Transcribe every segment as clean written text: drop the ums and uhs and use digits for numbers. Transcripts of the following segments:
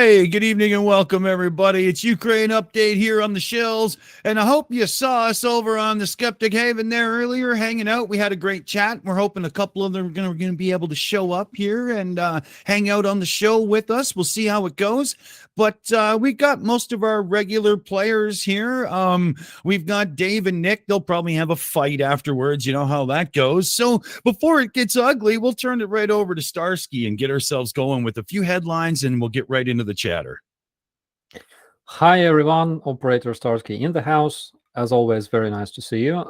Hey, good evening and welcome, everybody. It's Ukraine Update here on the Shills, and I hope you saw us over on the Skeptic Haven there earlier, hanging out. We had a great chat. We're hoping a couple of them are going to be able to show up here and hang out on the show with us. We'll see how it goes. But we got most of our regular players here. We've got Dave and Nick. They'll probably have a fight afterwards. You know how that goes. So before it gets ugly, we'll turn it right over to Starsky and get ourselves going with a few headlines, and we'll get right into the chatter. Hi everyone, Operator Starsky in the house. As always, very nice to see you.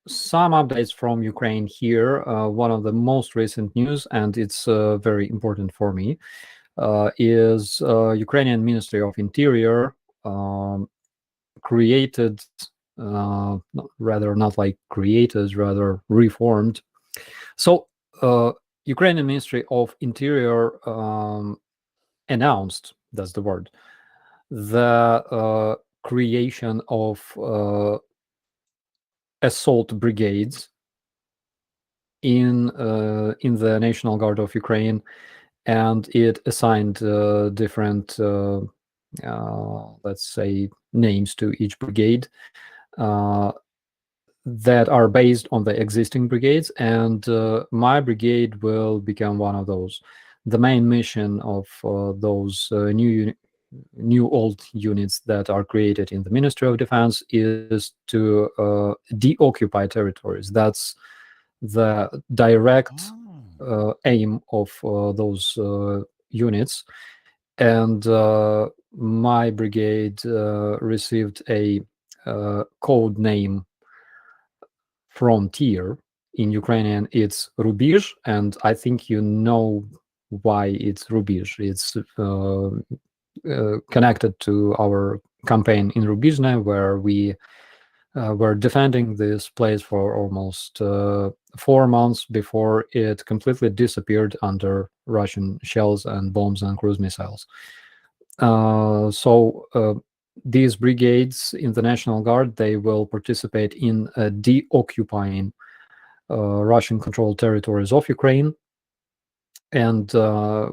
Some updates from Ukraine here. One of the most recent news, and it's very important for me, is Ukrainian Ministry of Interior created, rather reformed. So Ukrainian Ministry of Interior announced, that's the word, the creation of assault brigades in the National Guard of Ukraine, and it assigned different, let's say, names to each brigade that are based on the existing brigades, and my brigade will become one of those. The main mission of those new old units that are created in the Ministry of Defense is to deoccupy territories. That's the direct aim of those units. And my brigade received a code name Frontier. In Ukrainian, it's Rubizh, and I think you know why it's Rubizh. It's connected to our campaign in Rubizhne, where we were defending this place for almost 4 months before it completely disappeared under Russian shells and bombs and cruise missiles. So these brigades in the National Guard, they will participate in deoccupying Russian-controlled territories of Ukraine, and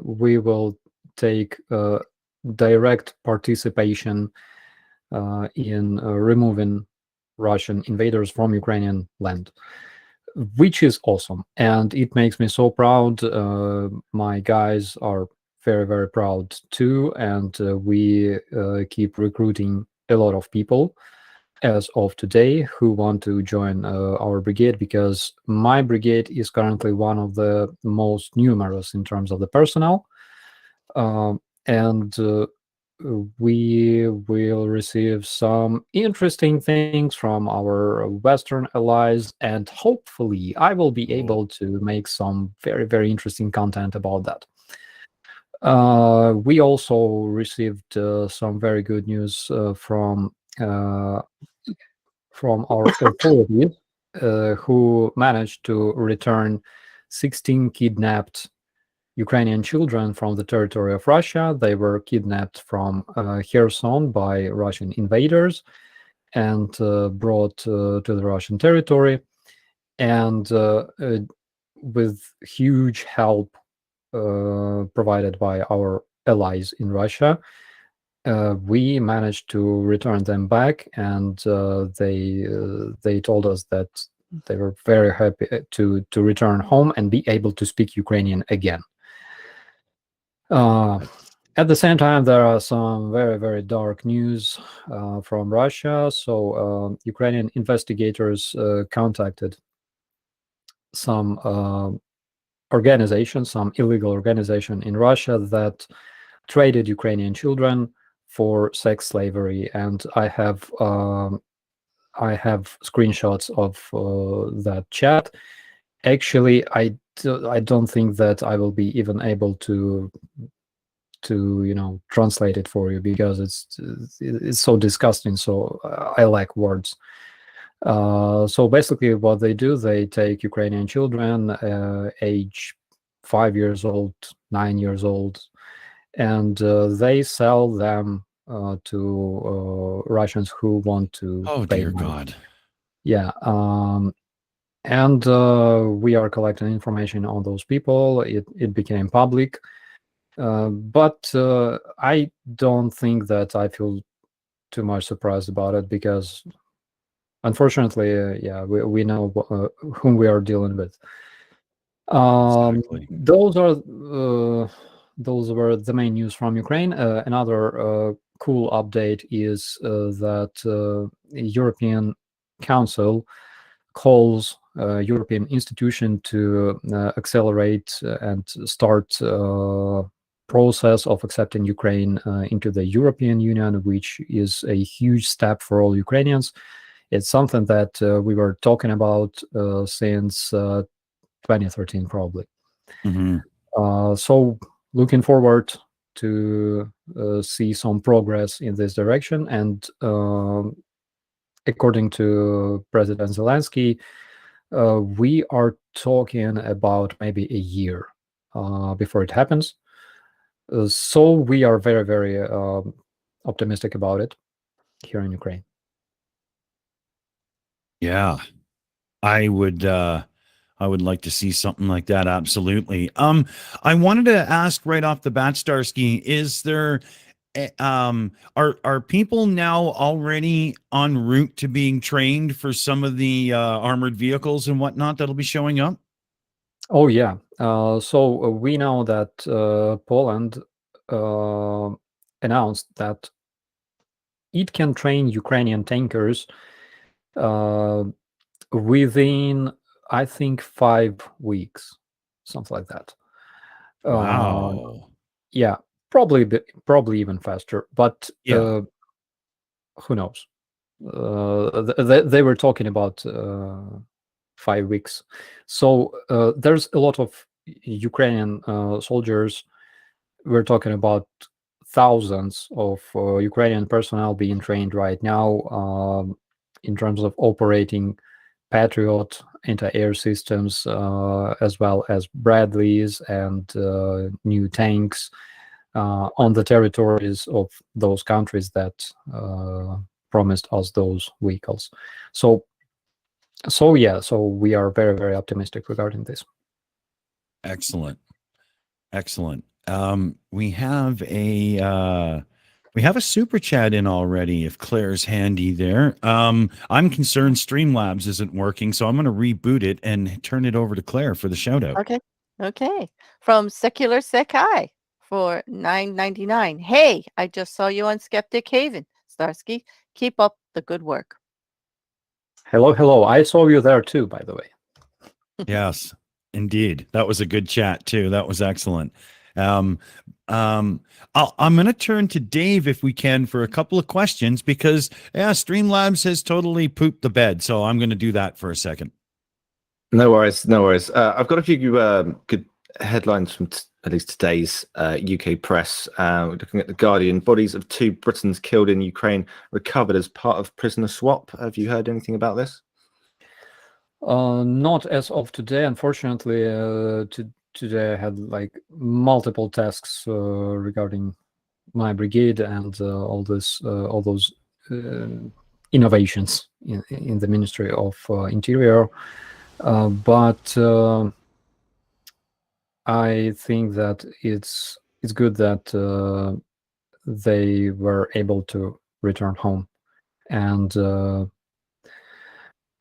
we will take direct participation in removing Russian invaders from Ukrainian land, which is awesome, and it makes me so proud. My guys are very, very proud too, and we keep recruiting a lot of people as of today who want to join our brigade, because my brigade is currently one of the most numerous in terms of the personnel, and we will receive some interesting things from our Western allies, and hopefully I will be able to make some very, very interesting content about that. We also received some very good news from our authorities, who managed to return 16 kidnapped Ukrainian children from the territory of Russia. They were kidnapped from Kherson by Russian invaders and brought to the Russian territory. And with huge help provided by our allies in Russia, we managed to return them back, and they told us that they were very happy to return home and be able to speak Ukrainian again. At the same time, there are some very, very dark news from Russia. So Ukrainian investigators contacted some organization, some illegal organization in Russia that traded Ukrainian children for sex slavery, and I have screenshots of that chat. Actually, I don't think that I will be even able to translate it for you, because it's so disgusting. So I lack words. So basically, what they do, they take Ukrainian children, age 5 years old, 9 years old, and they sell them to Russians who want to pay dear money. God. Yeah. And we are collecting information on those people. It became public. But I don't think that I feel too much surprised about it, because unfortunately, yeah, we know whom we are dealing with. Exactly. Those were the main news from Ukraine. Another cool update is that European Council calls European institution to accelerate and start process of accepting Ukraine into the European Union, which is a huge step for all Ukrainians. It's something that we were talking about since 2013, probably. Mm-hmm. So looking forward to see some progress in this direction. And according to President Zelensky, we are talking about maybe a year before it happens. So we are very, very optimistic about it here in Ukraine. Yeah, I would like to see something like that. Absolutely. I wanted to ask right off the bat, Starsky, is there are people now already en route to being trained for some of the armored vehicles and whatnot that'll be showing up? Oh yeah. So we know that Poland announced that it can train Ukrainian tankers uh, within, I think, 5 weeks, something like that. Wow. Yeah, probably even faster, but Yeah. who knows? They were talking about 5 weeks. So there's a lot of Ukrainian soldiers. We're talking about thousands of Ukrainian personnel being trained right now in terms of operating Patriot anti-air systems, as well as Bradleys and new tanks on the territories of those countries that promised us those vehicles. So yeah, so we are very, very optimistic regarding this. Excellent. Excellent. We have a super chat in already if Claire's handy there. I'm concerned Streamlabs isn't working, so I'm going to reboot it and turn it over to Claire for the shout out. Okay. From Secular Sekai for $9.99. Hey, I just saw you on Skeptic Haven. Starsky, keep up the good work. Hello. I saw you there too, by the way. Yes, indeed. That was a good chat too. That was excellent. I'm going to turn to Dave if we can for a couple of questions because Streamlabs has totally pooped the bed. So I'm going to do that for a second. No worries. I've got a few good headlines from at least today's UK press. Looking at the Guardian, bodies of 2 Britons killed in Ukraine recovered as part of prisoner swap. Have you heard anything about this? Not as of today, unfortunately. Today I had like multiple tasks regarding my brigade and all those innovations in the Ministry of Interior. But I think that it's good that they were able to return home, and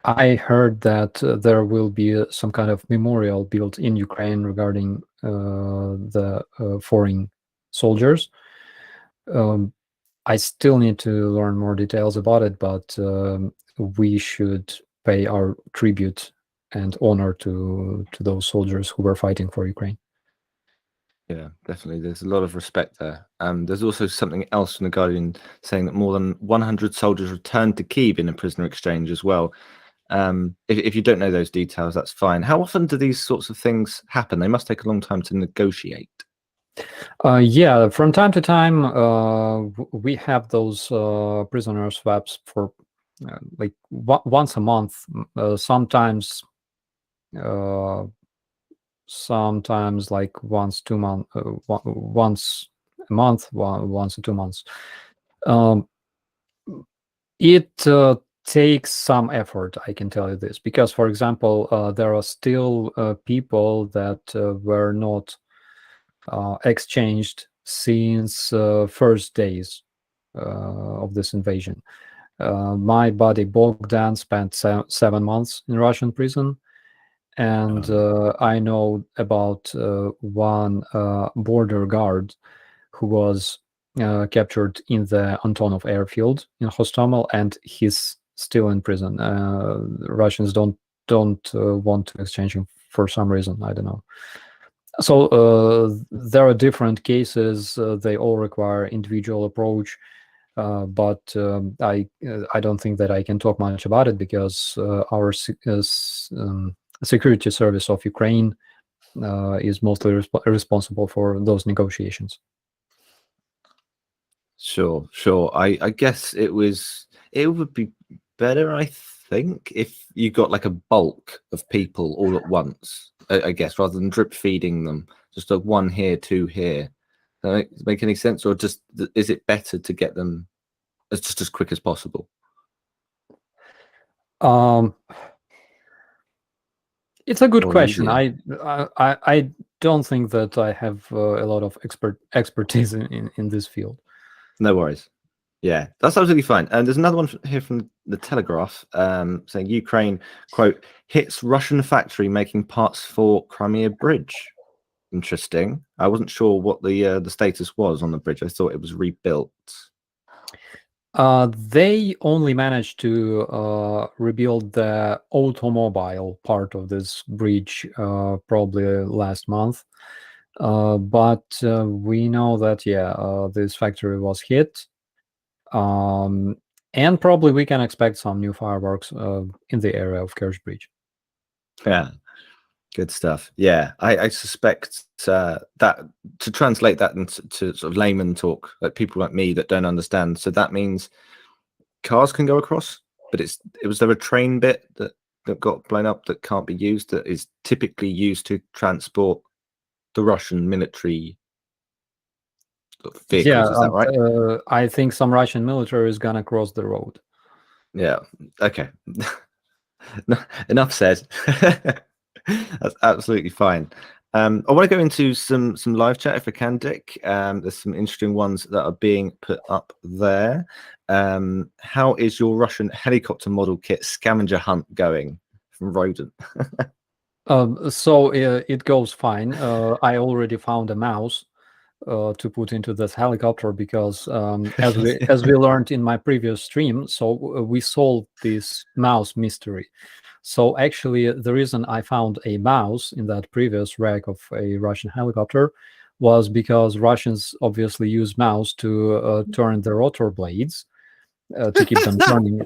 I heard that there will be some kind of memorial built in Ukraine regarding the foreign soldiers. I still need to learn more details about it, but we should pay our tribute and honor to those soldiers who were fighting for Ukraine. Yeah, definitely. There's a lot of respect there. There's also something else from the Guardian saying that more than 100 soldiers returned to Kyiv in a prisoner exchange as well. If you don't know those details, that's fine. How often do these sorts of things happen? They must take a long time to negotiate. Yeah, from time to time, we have those prisoner swaps for like once a month, sometimes like once a month, once or 2 months. It takes some effort, I can tell you this, because, for example, there are still people that were not exchanged since first days of this invasion. My buddy Bogdan spent 7 months in Russian prison, and I know about one border guard who was captured in the Antonov airfield in Hostomel, and he's still in prison. Russians don't want to exchange him for some reason. I don't know. So there are different cases. They all require individual approach. But I don't think that I can talk much about it because our security service of Ukraine is mostly responsible for those negotiations. Sure. I guess it would be better, I think, if you got like a bulk of people all at once. I guess rather than drip feeding them, just like one here, two here. Does that make any sense, or just is it better to get them as quick as possible? It's a good Or question. easier? I don't think that I have a lot of expertise in this field. No worries. Yeah, that's absolutely fine. And there's another one here from the Telegraph saying Ukraine, quote, hits Russian factory making parts for Crimea Bridge. Interesting. I wasn't sure what the status was on the bridge. I thought it was rebuilt. They only managed to rebuild the automobile part of this bridge probably last month. But we know that, this factory was hit. And probably we can expect some new fireworks in the area of Kerch Bridge. Yeah, good stuff. Yeah, I suspect that to translate that into sort of layman talk, like people like me that don't understand. So that means cars can go across, but was there a train bit that got blown up that can't be used, that is typically used to transport the Russian military vehicles? Yeah, Is that right? I think some Russian military is gonna cross the road. Yeah. Okay. Enough said. That's absolutely fine. I want to go into some live chat if I can, Dick. There's some interesting ones that are being put up there. How is your Russian helicopter model kit scavenger hunt going from Rodent? So it goes fine. I already found a mouse to put into this helicopter because as we learned in my previous stream, so we solved this mouse mystery. So actually, the reason I found a mouse in that previous wreck of a Russian helicopter was because Russians obviously use mouse to turn the rotor blades to keep them turning,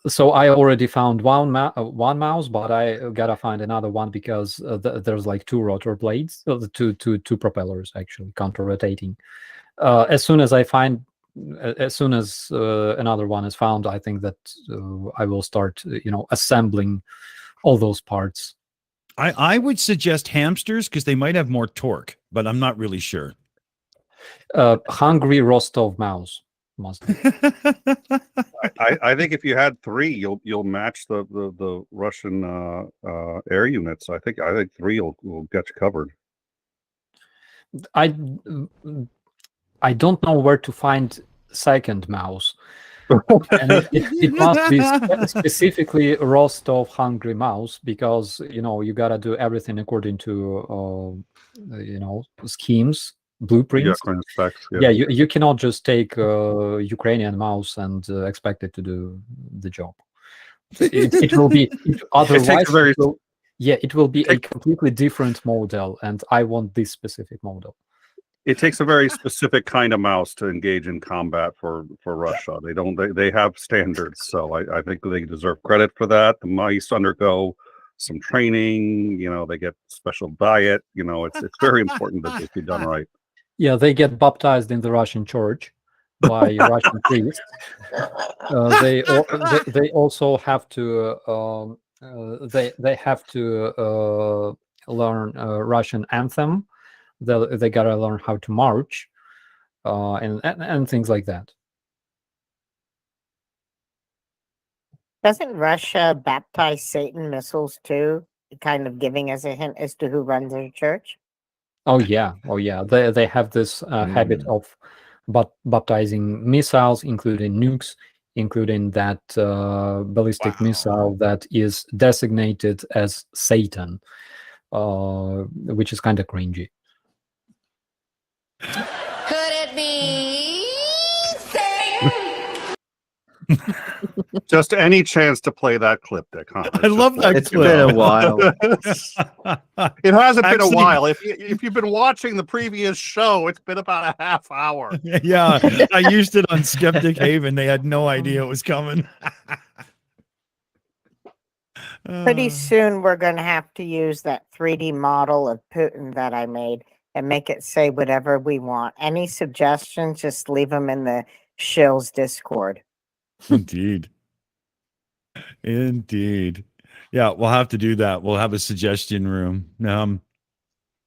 So I already found one mouse, but I gotta find another one because there's like two rotor blades, two propellers actually counter-rotating. As soon as another one is found, I think that I will start, assembling all those parts. I would suggest hamsters because they might have more torque, but I'm not really sure. Hungry Rostov mouse must be. I think if you had three, you'll match the Russian air units. I think 3 will get you covered. I don't know where to find second mouse. And it must be specifically Rostov hungry mouse because you gotta do everything according to schemes, blueprints. Specs, Yeah, you cannot just take Ukrainian mouse and expect it to do the job. It will be otherwise. It will be a completely different model, and I want this specific model. It takes a very specific kind of mouse to engage in combat for Russia. They have standards, so I think they deserve credit for that. The mice undergo some training, they get special diet. It's very important that this be done right. Yeah, they get baptized in the Russian church by Russian priests. They also have to they have to learn Russian anthem. They gotta learn how to march, and things like that. Doesn't Russia baptize Satan missiles too? kind of giving us a hint as to who runs their church? Oh yeah, They have this habit of baptizing missiles, including nukes, including that ballistic missile that is designated as Satan, which is kind of cringy. Could it be Satan? Just any chance to play that clip, Dick. Huh? I love that It's clip. been a while. It hasn't been a Actually- while. If you've been watching the previous show, it's been about a half hour. Yeah, I used it on Skeptic Haven. They had no idea it was coming. Pretty soon, we're going to have to use that 3D model of Putin that I made and make it say whatever we want. Any suggestions, just leave them in the Shills Discord. Indeed. Indeed. Yeah, we'll have to do that. We'll have a suggestion room.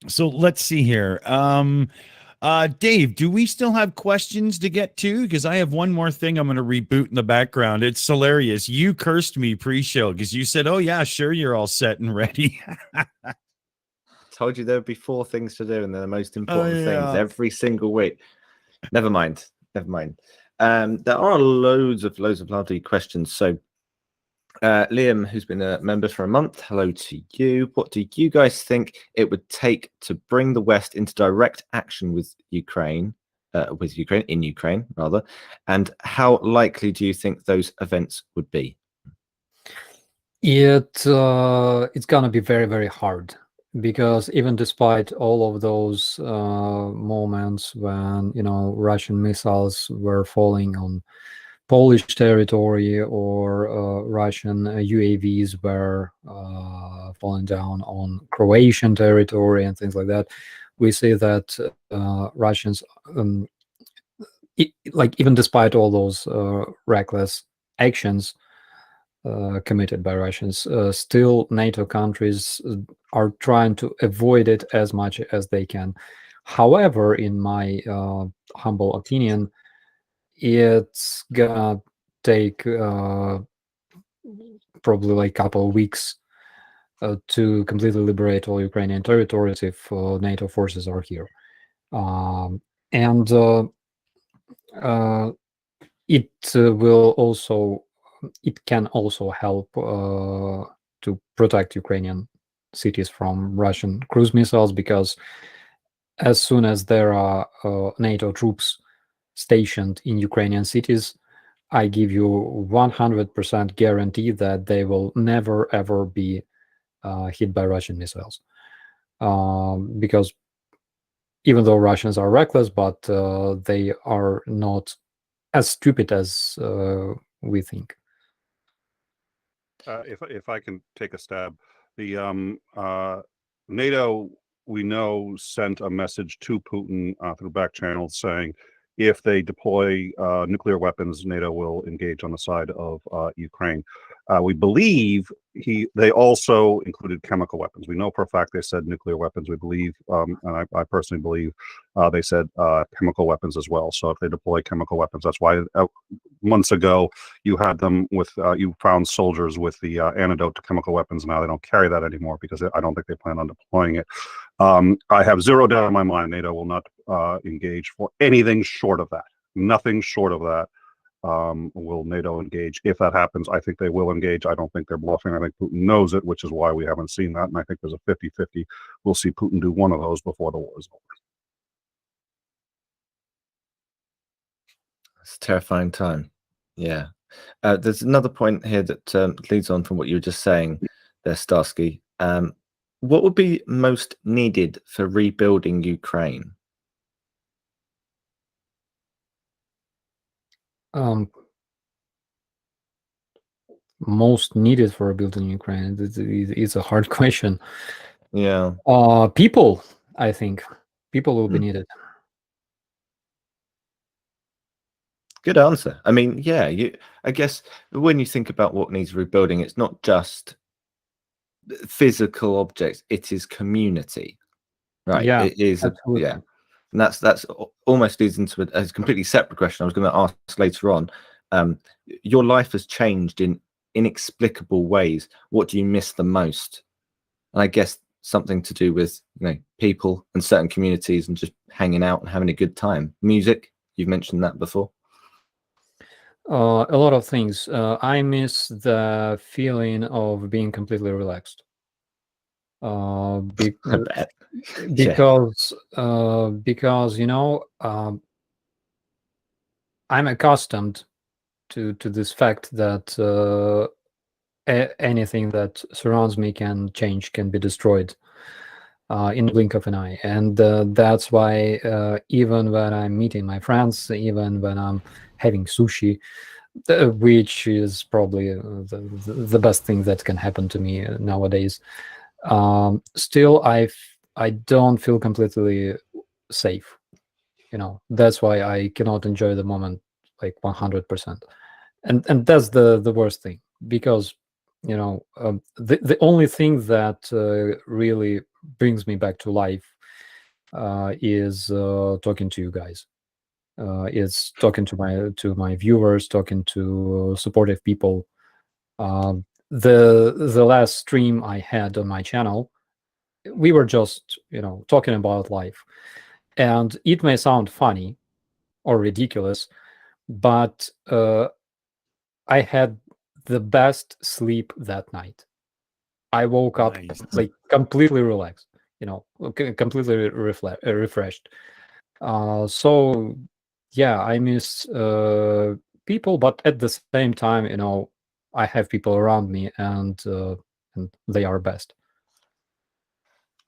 So let's see here. Dave, do we still have questions to get to? Because I have one more thing I'm going to reboot in the background. It's hilarious. You cursed me pre-show because you said, oh yeah, sure, you're all set and ready. Told you there would be 4 things to do, and they're the most important yeah. things every single week. Never mind. There are loads of lovely questions. So Liam, who's been a member for a month, hello to you. What do you guys think it would take to bring the West into direct action with Ukraine, in Ukraine rather, and how likely do you think those events would be? It's gonna be very, very hard, because even despite all of those moments when Russian missiles were falling on Polish territory, or Russian UAVs were falling down on Croatian territory and things like that, we see that Russians, even despite all those reckless actions committed by Russians, still NATO countries are trying to avoid it as much as they can. However, in my humble opinion, it's gonna take probably like a couple of weeks to completely liberate all Ukrainian territories if NATO forces are here. It can also help to protect Ukrainian cities from Russian cruise missiles, because as soon as there are NATO troops stationed in Ukrainian cities, I give you 100% guarantee that they will never ever be hit by Russian missiles, because even though Russians are reckless, but they are not as stupid as we think. If I can take a stab, the NATO, we know, sent a message to Putin through back channels saying if they deploy nuclear weapons, NATO will engage on the side of Ukraine. We believe they also included chemical weapons. We know for a fact they said nuclear weapons. We believe, and I personally believe, they said chemical weapons as well. So if they deploy chemical weapons, that's why months ago you had them with, you found soldiers with the antidote to chemical weapons. Now they don't carry that anymore because I don't think they plan on deploying it. I have zero doubt in my mind NATO will not engage for anything short of that. Nothing short of that. Will NATO engage? If that happens, I think they will engage. I don't think they're bluffing. I think Putin knows it, which is why we haven't seen that. And I think there's a 50-50. We'll see Putin do one of those before the war is over. It's a terrifying time. Yeah. There's another point here that leads on from what you were just saying there, Starsky. What would be most needed for rebuilding Ukraine? Most needed for rebuilding Ukraine? It's a hard question. Yeah. People, I think. People will be needed. Good answer. I mean, yeah, I guess when you think about what needs rebuilding, it's not just physical objects, it is community, right? Yeah, it is. absolutely. Yeah. And that's almost leads into a completely separate question I was going to ask later on. Your life has changed in inexplicable ways. What do you miss the most and I guess something to do with people and certain communities and just hanging out and having a good time. Music, you've mentioned that before. A lot of things. I miss the feeling of being completely relaxed. I bet. Because I'm accustomed to this fact that anything that surrounds me can change, can be destroyed in the blink of an eye, and that's why even when I'm meeting my friends, even when I'm having sushi, which is probably the best thing that can happen to me nowadays, still I don't feel completely safe. That's why I cannot enjoy the moment like 100%, and that's the worst thing, because the only thing that really brings me back to life is talking to you guys. It's talking to my viewers, talking to supportive people. The last stream I had on my channel, we were just talking about life, and it may sound funny or ridiculous, but I had the best sleep that night. I woke up like completely relaxed, completely refreshed. So yeah, I miss people, but at the same time, I have people around me, and they are best.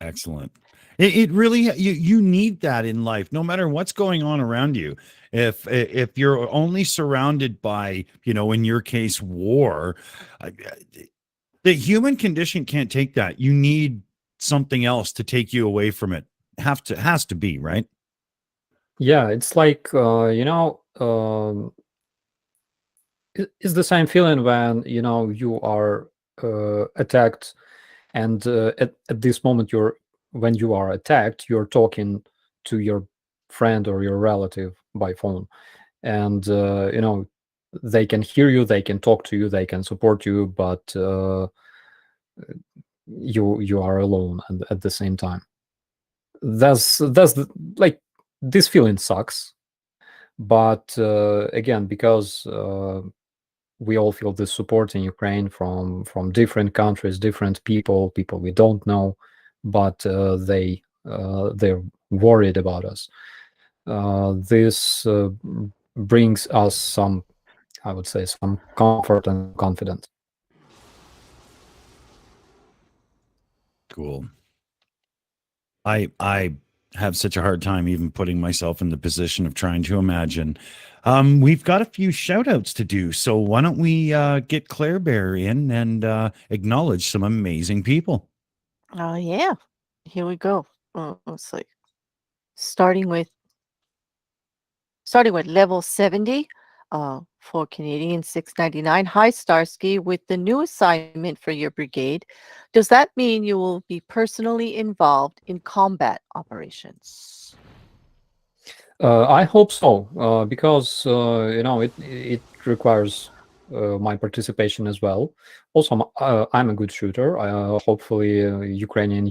Excellent. It really, you need that in life, no matter what's going on around you. If you're only surrounded by, in your case, war, the human condition can't take that. You need something else to take you away from it. Has to be, right? Yeah, it's like it's the same feeling when you are attacked, and at this moment when you are attacked, you're talking to your friend or your relative by phone, and they can hear you, they can talk to you, they can support you, but you are alone at the same time. That's like, this feeling sucks, but again, because we all feel the support in Ukraine from different countries, different people we don't know, but they're worried about us. This brings us some, I would say, some comfort and confidence. Cool. I have such a hard time even putting myself in the position of trying to imagine. We've got a few shout outs to do, so why don't we get Claire Bear in and acknowledge some amazing people. Oh yeah, here we go. Let's see. Starting with level 70 for Canadian 699. Hi, Starsky. With the new assignment for your brigade, does that mean you will be personally involved in combat operations? I hope so, because it requires my participation as well. Also, I'm a good shooter. Hopefully, Ukrainian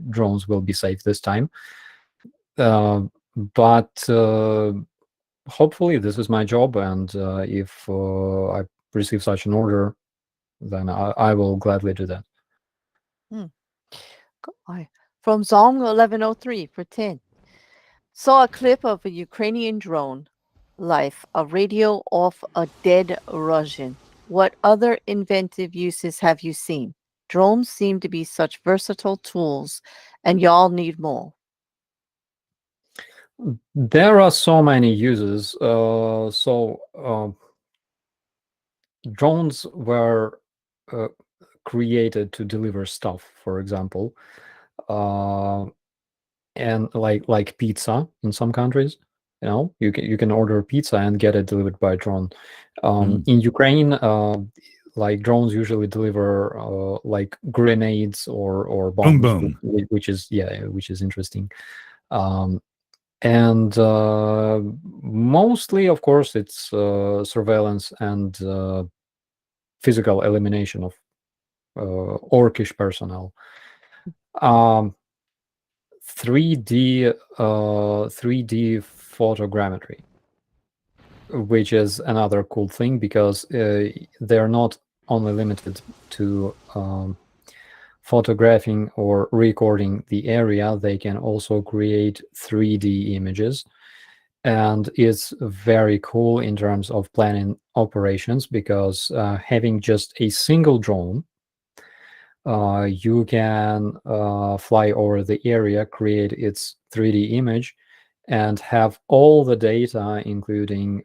drones will be safe this time. But hopefully, this is my job, and if I receive such an order, then I will gladly do that. From Zong 1103 for 10. Saw a clip of a Ukrainian drone life, a radio off a dead Russian. What other inventive uses have you seen? Drones seem to be such versatile tools, and y'all need more. There are so many uses. Drones were created to deliver stuff, for example, and like pizza in some countries. You can order pizza and get it delivered by drone. In Ukraine, like drones usually deliver like grenades or bombs, Boom. which is interesting. And mostly, of course, it's surveillance and physical elimination of orcish personnel. 3D photogrammetry, which is another cool thing because they're not only limited to photographing or recording the area, they can also create 3D images. And it's very cool in terms of planning operations because having just a single drone, you can fly over the area, create its 3D image, and have all the data, including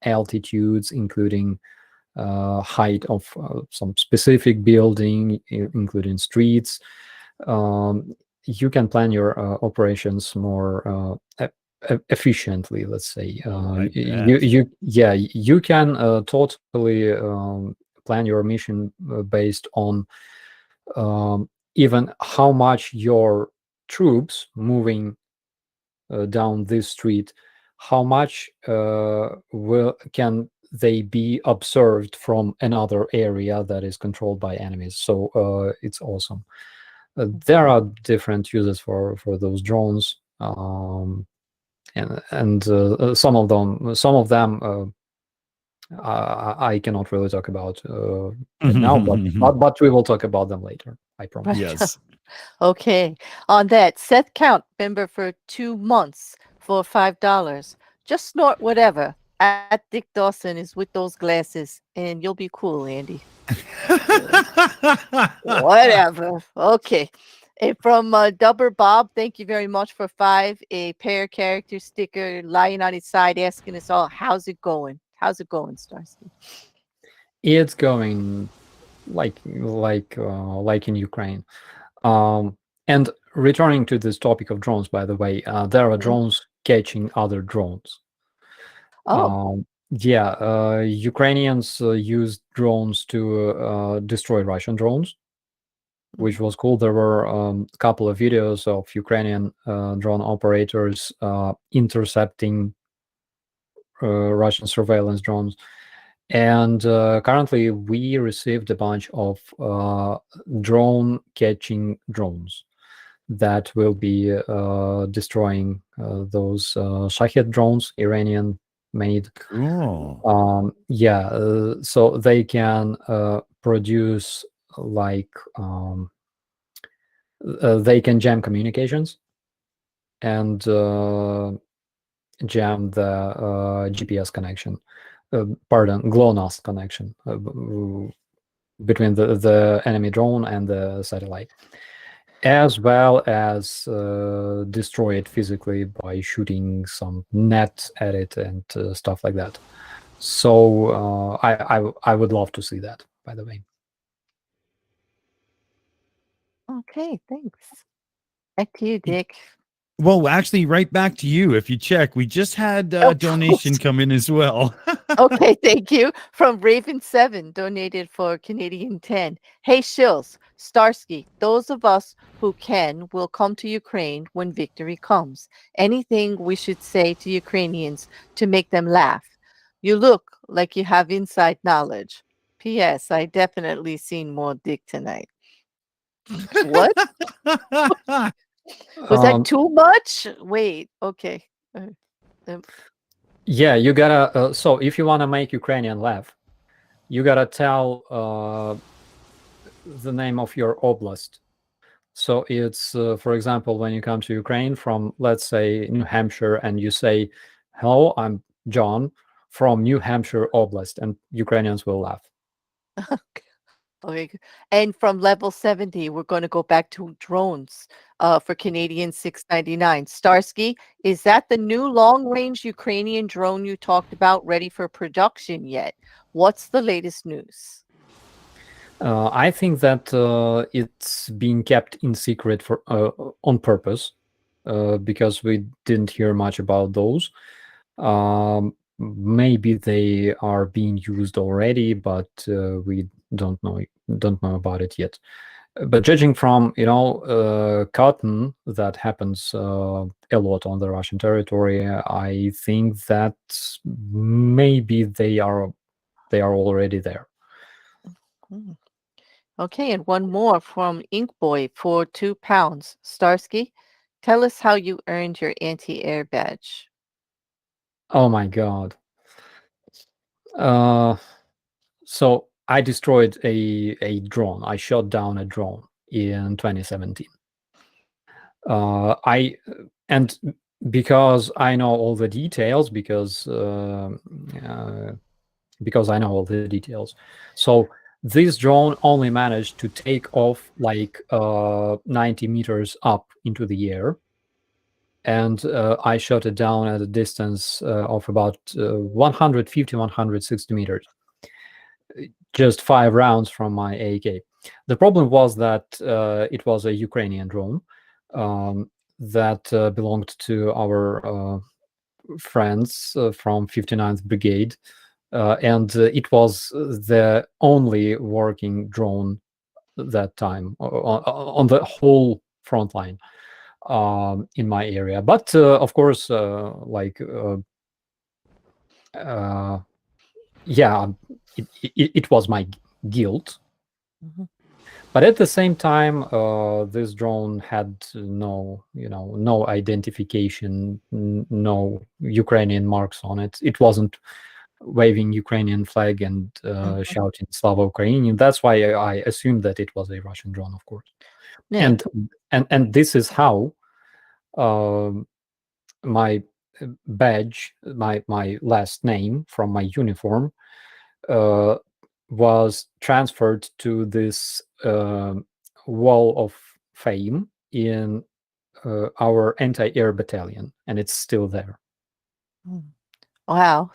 altitudes, including height of some specific building, including streets. You can plan your operations more efficiently, let's say. You can totally plan your mission based on even how much your troops moving down this street, how much can they be observed from another area that is controlled by enemies. So it's awesome. There are different uses for those drones, and some of them I cannot really talk about now, but we will talk about them later. I promise. Yes. Okay. On that, Seth Count, member for 2 months for $5. Just snort whatever. At Dick Dawson is with those glasses, and you'll be cool, Andy. Whatever. Okay. And from Dubber Bob, thank you very much for 5. A pair character sticker lying on its side, asking us all, "How's it going? How's it going, Starsky?" It's going like in Ukraine. And returning to this topic of drones, by the way, there are drones catching other drones. Oh. Ukrainians used drones to destroy Russian drones, which was cool. There were a couple of videos of Ukrainian drone operators intercepting Russian surveillance drones. And currently, we received a bunch of drone catching drones that will be destroying those Shahed drones, Iranian made. Cool. So they can produce like they can jam communications and jam the GPS connection. GLONASS connection between the enemy drone and the satellite, as well as destroy it physically by shooting some net at it and stuff like that. So I would love to see that, by the way. Okay, thanks. Back to you, Dick. Well, actually, right back to you. If you check, we just had a donation come in as well. Okay, thank you. From Raven7, donated for Canadian 10. Hey, Shills, Starsky, those of us who can will come to Ukraine when victory comes. Anything we should say to Ukrainians to make them laugh? You look like you have inside knowledge. P.S. I definitely seen more dick tonight. What? Was that too much? Wait, okay. Yeah, you gotta. So if you want to make Ukrainian laugh, you gotta tell the name of your oblast. So it's, for example, when you come to Ukraine from, let's say, New Hampshire, and you say, "Hello, I'm John from New Hampshire Oblast," and Ukrainians will laugh. Okay. And from level 70, we're going to go back to drones for Canadian 699. Starsky, is that the new long-range Ukrainian drone you talked about ready for production yet? What's the latest news? I think that it's being kept in secret for on purpose because we didn't hear much about those. Maybe they are being used already, but we don't know about it yet. But judging from cotton that happens a lot on the Russian territory, I think that maybe they are already there. Okay, and one more from Inkboy for £2. Starsky, tell us how you earned your anti-air badge. Oh my god. So I destroyed a drone. I shot down a drone in 2017. And because I know all the details, because I know all the details, so this drone only managed to take off like 90 meters up into the air, and I shot it down at a distance of about 150-160 meters, just 5 rounds from my AK. The problem was that it was a Ukrainian drone that belonged to our friends from 59th Brigade, and it was the only working drone that time on the whole front line in my area. But of course, yeah, it was my guilt. Mhm. But at the same time, this drone had no identification, no Ukrainian marks on it. It wasn't waving Ukrainian flag and shouting "Slava Ukraini." That's why I assumed that it was a Russian drone, of course. Yeah. And this is how my badge, my last name from my uniform, was transferred to this wall of fame in our anti-air battalion, and it's still there. Wow.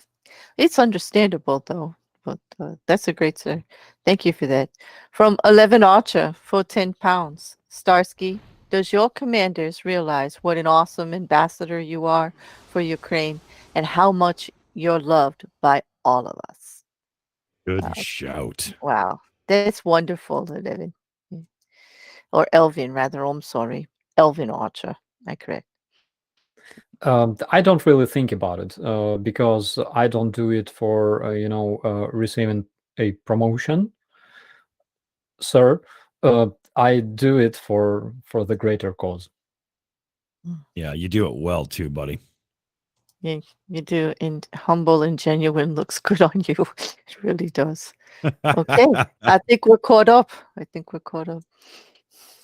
It's understandable, though. But that's a great sir. Thank you for that. From 11 Archer for £10. Starsky, does your commanders realize what an awesome ambassador you are for Ukraine and how much you're loved by all of us? Good shout. Wow. That's wonderful, 11. Or Elvin, rather. I'm sorry. Elvin Archer. Am I correct? I don't really think about it because I don't do it for receiving a promotion, sir. I do it for the greater cause. Yeah, you do it well too, buddy. Yeah, you do. And humble and genuine looks good on you. It really does. Okay. I think we're caught up.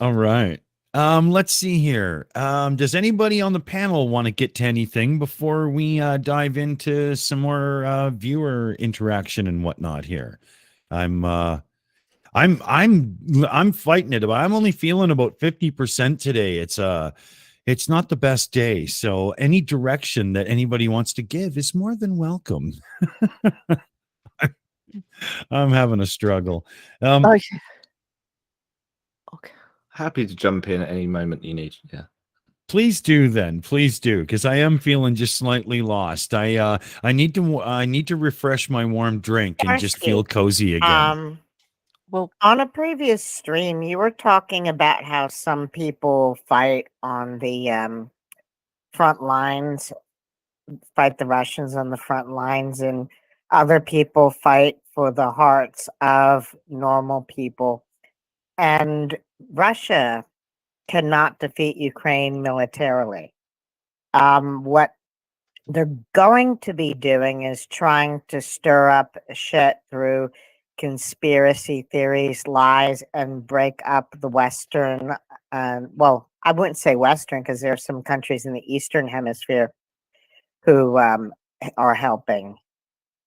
All right. Let's see here. Does anybody on the panel want to get to anything before we dive into some more viewer interaction and whatnot here? I'm fighting it, but I'm only feeling about 50% today. It's not the best day, so any direction that anybody wants to give is more than welcome. I'm having a struggle. Okay. Happy to jump in at any moment you need. Yeah. Please do then. Please do, because I am feeling just slightly lost. I need to refresh my warm drink and just feel cozy again. Well, on a previous stream, you were talking about how some people fight on the front lines, fight the Russians on the front lines, and other people fight for the hearts of normal people. And Russia cannot defeat Ukraine militarily. What they're going to be doing is trying to stir up shit through conspiracy theories, lies, and break up the Western. Well, I wouldn't say Western because there are some countries in the Eastern Hemisphere who are helping.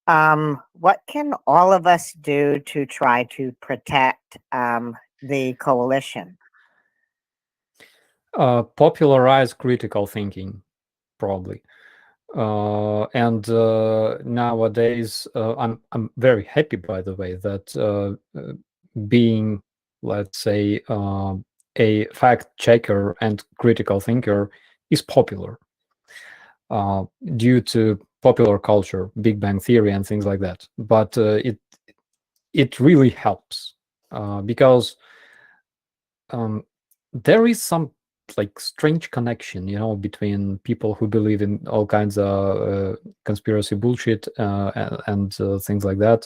What can all of us do to try to protect the coalition? Popularize critical thinking, probably. And nowadays, I'm very happy, by the way, that being, let's say, a fact checker and critical thinker is popular due to popular culture, Big Bang Theory, and things like that. But it really helps because there is some like strange connection, between people who believe in all kinds of conspiracy bullshit and things like that,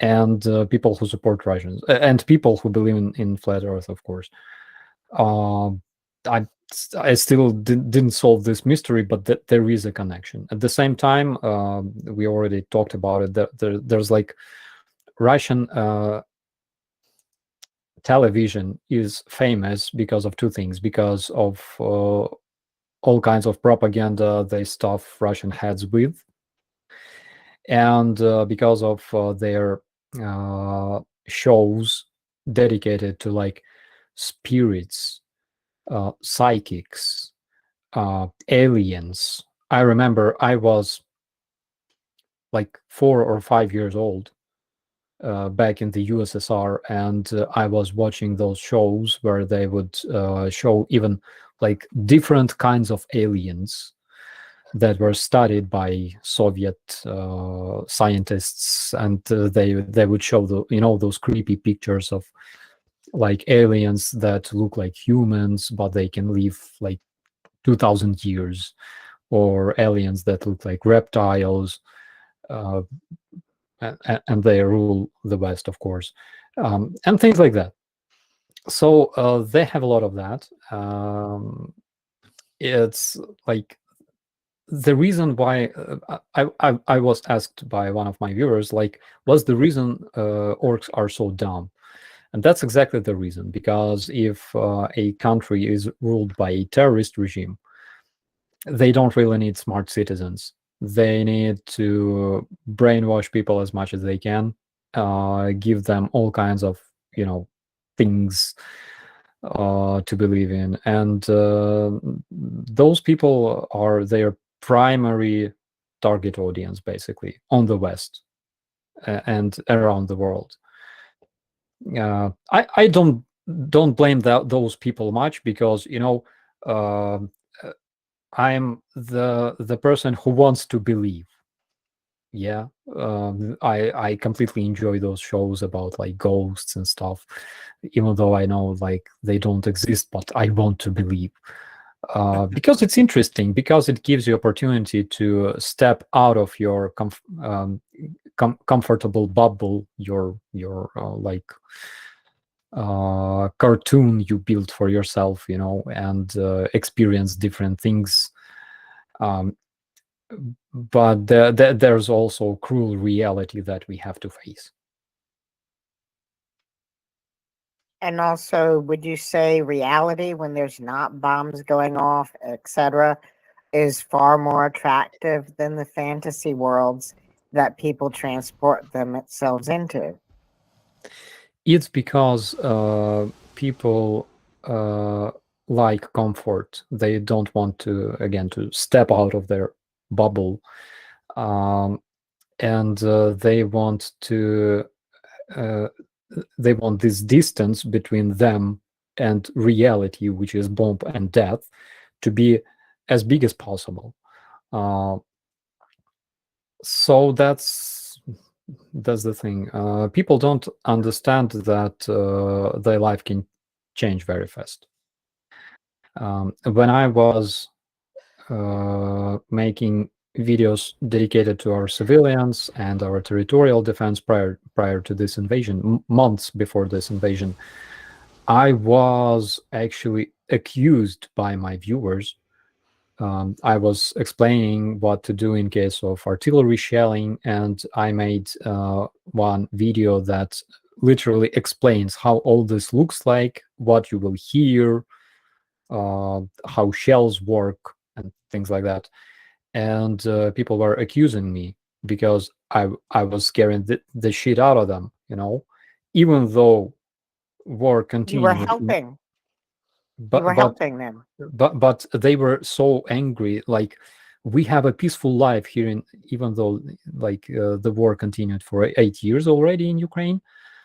and people who support Russians, and people who believe in flat Earth, of course. I still didn't solve this mystery, but there is a connection. At the same time, we already talked about it. There's like Russian television is famous because of two things: because of all kinds of propaganda they stuff Russian heads with, and because of their shows dedicated to like spirits, psychics, aliens. I remember I was like 4 or 5 years old back in the USSR, and I was watching those shows where they would show even like different kinds of aliens that were studied by Soviet scientists, and they would show those creepy pictures of like aliens that look like humans, but they can live like 2,000 years, or aliens that look like reptiles, and they rule the West, of course, and things like that. So they have a lot of that. It's like the reason why I was asked by one of my viewers, like, what's the reason orcs are so dumb? And that's exactly the reason, because if a country is ruled by a terrorist regime, they don't really need smart citizens. They need to brainwash people as much as they can, give them all kinds of, things to believe in. And those people are their primary target audience, basically, on the West and around the world. I don't blame those people much, because I'm the person who wants to believe. Yeah, I completely enjoy those shows about like ghosts and stuff, even though I know like they don't exist, but I want to believe. Because it's interesting, because it gives you opportunity to step out of your comfortable bubble, your like cartoon you built for yourself, and experience different things. But there's also cruel reality that we have to face. And also, would you say reality, when there's not bombs going off, etc., is far more attractive than the fantasy worlds that people transport themselves into? It's because people like comfort. They don't want to step out of their bubble, and they want this distance between them and reality, which is bomb and death, to be as big as possible. So that's the thing. People don't understand that their life can change very fast. When I was making videos dedicated to our civilians and our territorial defense prior to this invasion, months before this invasion, I was actually accused by my viewers. I was explaining what to do in case of artillery shelling, and I made one video that literally explains how all this looks like, what you will hear, how shells work, and things like that. And people were accusing me because I was scaring the shit out of them, even though war continued. You were helping. But, you were helping them. But they were so angry. Like, we have a peaceful life here, even though like the war continued for 8 years already in Ukraine.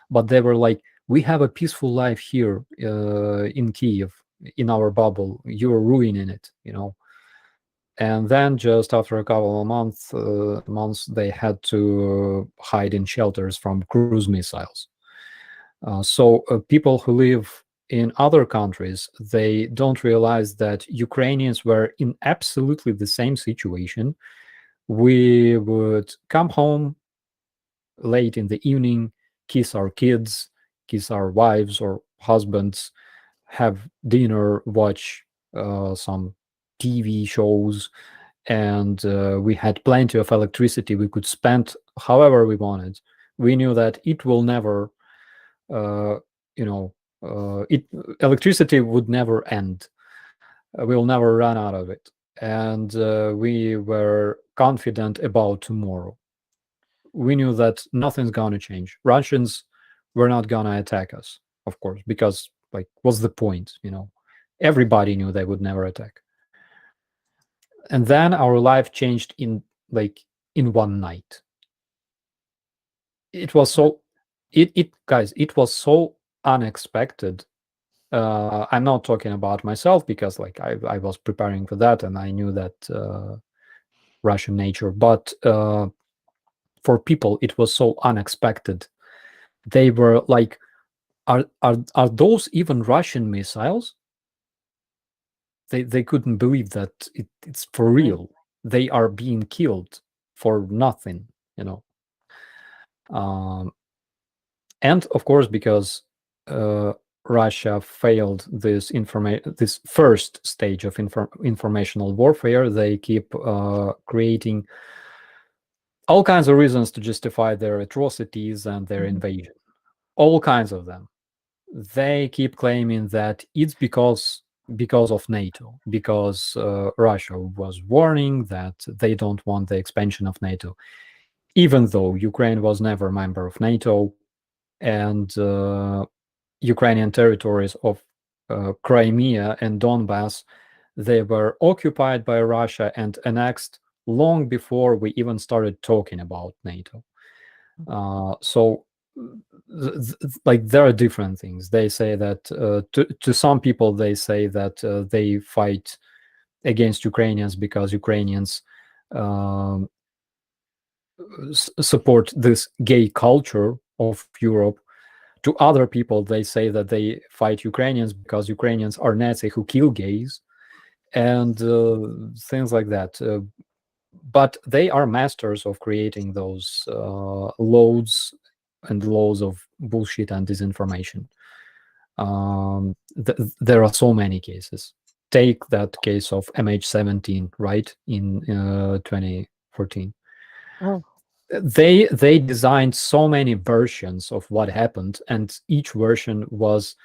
But they were like, we have a peaceful life here in Kyiv, in our bubble. You're ruining it, And then just after a couple of months, they had to hide in shelters from cruise missiles. So people who live in other countries, they don't realize that Ukrainians were in absolutely the same situation. We would come home late in the evening, kiss our kids, kiss our wives or husbands, have dinner, watch some TV shows, and we had plenty of electricity. We could spend however we wanted. We knew that it will never, electricity would never end. We'll never run out of it. And we were confident about tomorrow. We knew that nothing's gonna change. Russians were not gonna attack us, of course, because like, what's the point? Everybody knew they would never attack. And then our life changed in one night. It was so, guys, it was so unexpected. I'm not talking about myself because like I was preparing for that and I knew that Russian nature, but for people it was so unexpected. They were like, are those even Russian missiles? They couldn't believe that it's for real. They are being killed for nothing, and of course, because Russia failed this first stage of informational warfare, they keep creating all kinds of reasons to justify their atrocities and their invasion. All kinds of them. They keep claiming that it's because of NATO, because Russia was warning that they don't want the expansion of NATO, even though Ukraine was never a member of NATO, and Ukrainian territories of Crimea and Donbass, they were occupied by Russia and annexed long before we even started talking about NATO. So there are different things. They say that to some people, they say that they fight against Ukrainians because Ukrainians support this gay culture of Europe. To other people, they say that they fight Ukrainians because Ukrainians are Nazi who kill gays and things like that. But they are masters of creating those loads and loads of bullshit and disinformation. There are so many cases. Take that case of MH17, right, in 2014. Oh. They designed so many versions of what happened, and each version was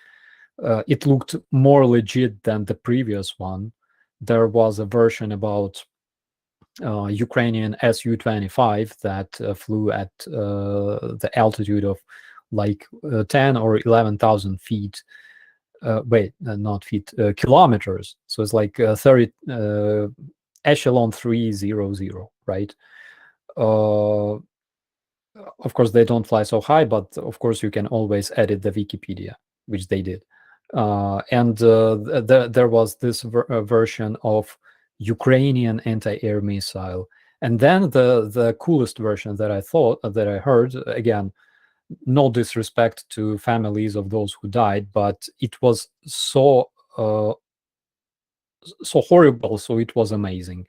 it looked more legit than the previous one. There was a version about Ukrainian Su-25 that flew at the altitude of like 10 or 11,000 feet. Not feet, kilometers. So it's like 30 echelon 300, right? Of course, they don't fly so high, but of course you can always edit the Wikipedia, which they did. And there was this version of Ukrainian anti-air missile. And then the coolest version that I heard, again, no disrespect to families of those who died, but it was so horrible, so it was amazing.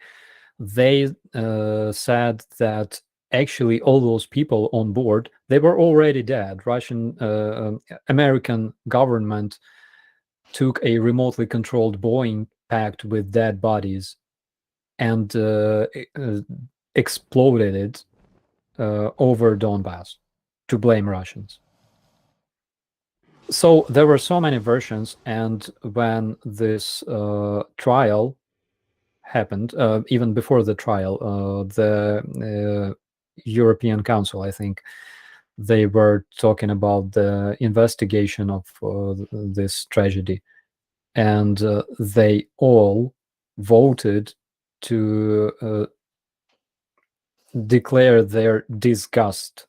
They said that actually all those people on board, they were already dead. American government took a remotely controlled Boeing packed with dead bodies and exploded it over Donbass to blame Russians. So there were so many versions, and when this trial happened, even before the trial, the European Council, I think, they were talking about the investigation of this tragedy, and they all voted to declare their disgust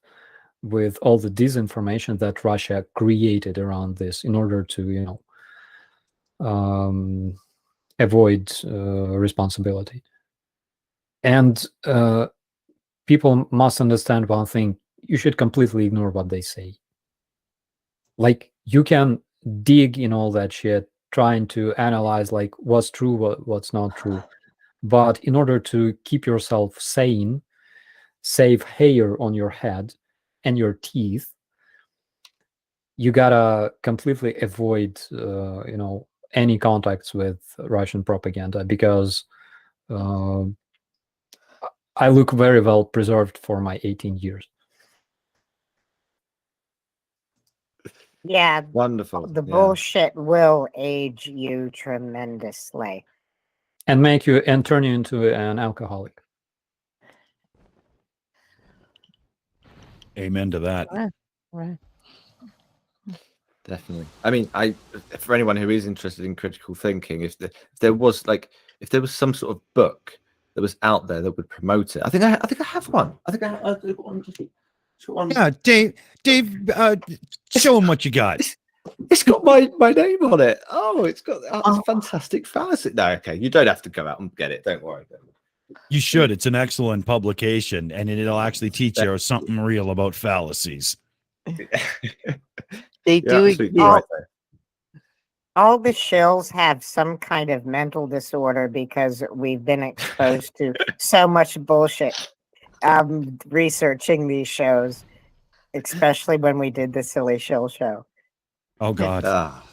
with all the disinformation that Russia created around this in order to, avoid responsibility. And people must understand one thing: you should completely ignore what they say. Like, you can dig in all that shit, trying to analyze like what's true, what's not true. But in order to keep yourself sane, save hair on your head, and your teeth, you gotta completely avoid, any contacts with Russian propaganda, because I look very well preserved for my 18 years. Yeah, Wonderful. the Yeah. bullshit will age you tremendously. And turn you into an alcoholic. Amen to that. Right. Definitely. I mean, for anyone who is interested in critical thinking, if there was some sort of book that was out there that would promote it, I think I have one. I think I've got one. Yeah, Dave, show them what you got. It's got my name on it. Oh, it's got it's fantastic fallacy. No, okay, you don't have to go out and get it. Don't worry. You should. It's an excellent publication, and it'll actually teach you something real about fallacies. They do absolutely exist. right there. All the shills have some kind of mental disorder because we've been exposed to so much bullshit researching these shows, especially when we did the Silly Shill show. Oh, God. Ah,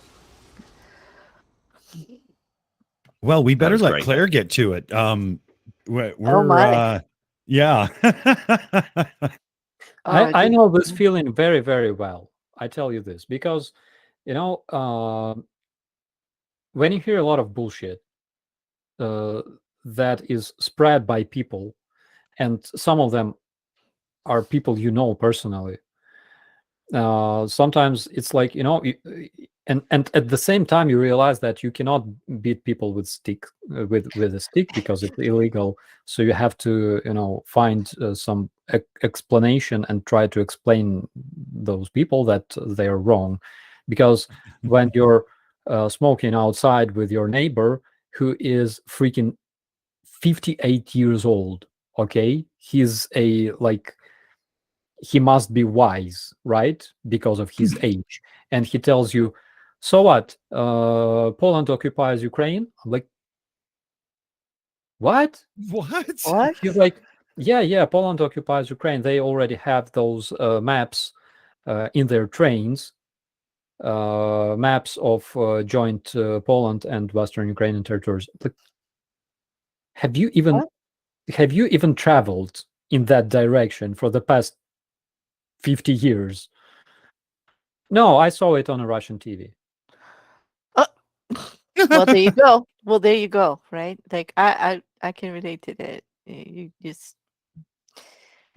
Well, we better was let great. Claire get to it. We're my. yeah. I know this feeling very, very well. I tell you this because, when you hear a lot of bullshit that is spread by people, and some of them are people you know personally, sometimes it's like, and at the same time you realize that you cannot beat people with with a stick because it's illegal. So you have to find some explanation and try to explain those people that they are wrong, because when you're smoking outside with your neighbor who is freaking 58 years old, okay, he's he must be wise, right? Because of his age. And he tells you, so what? Poland occupies Ukraine? I'm like, what? What? He's like, yeah, Poland occupies Ukraine. They already have those maps in their trains, maps of joint Poland and Western Ukrainian territories. Like, have you even traveled in that direction for the past 50 years? No, I saw it on a Russian TV. Well, there you go. Well, there you go. Right? Like I can relate to that. You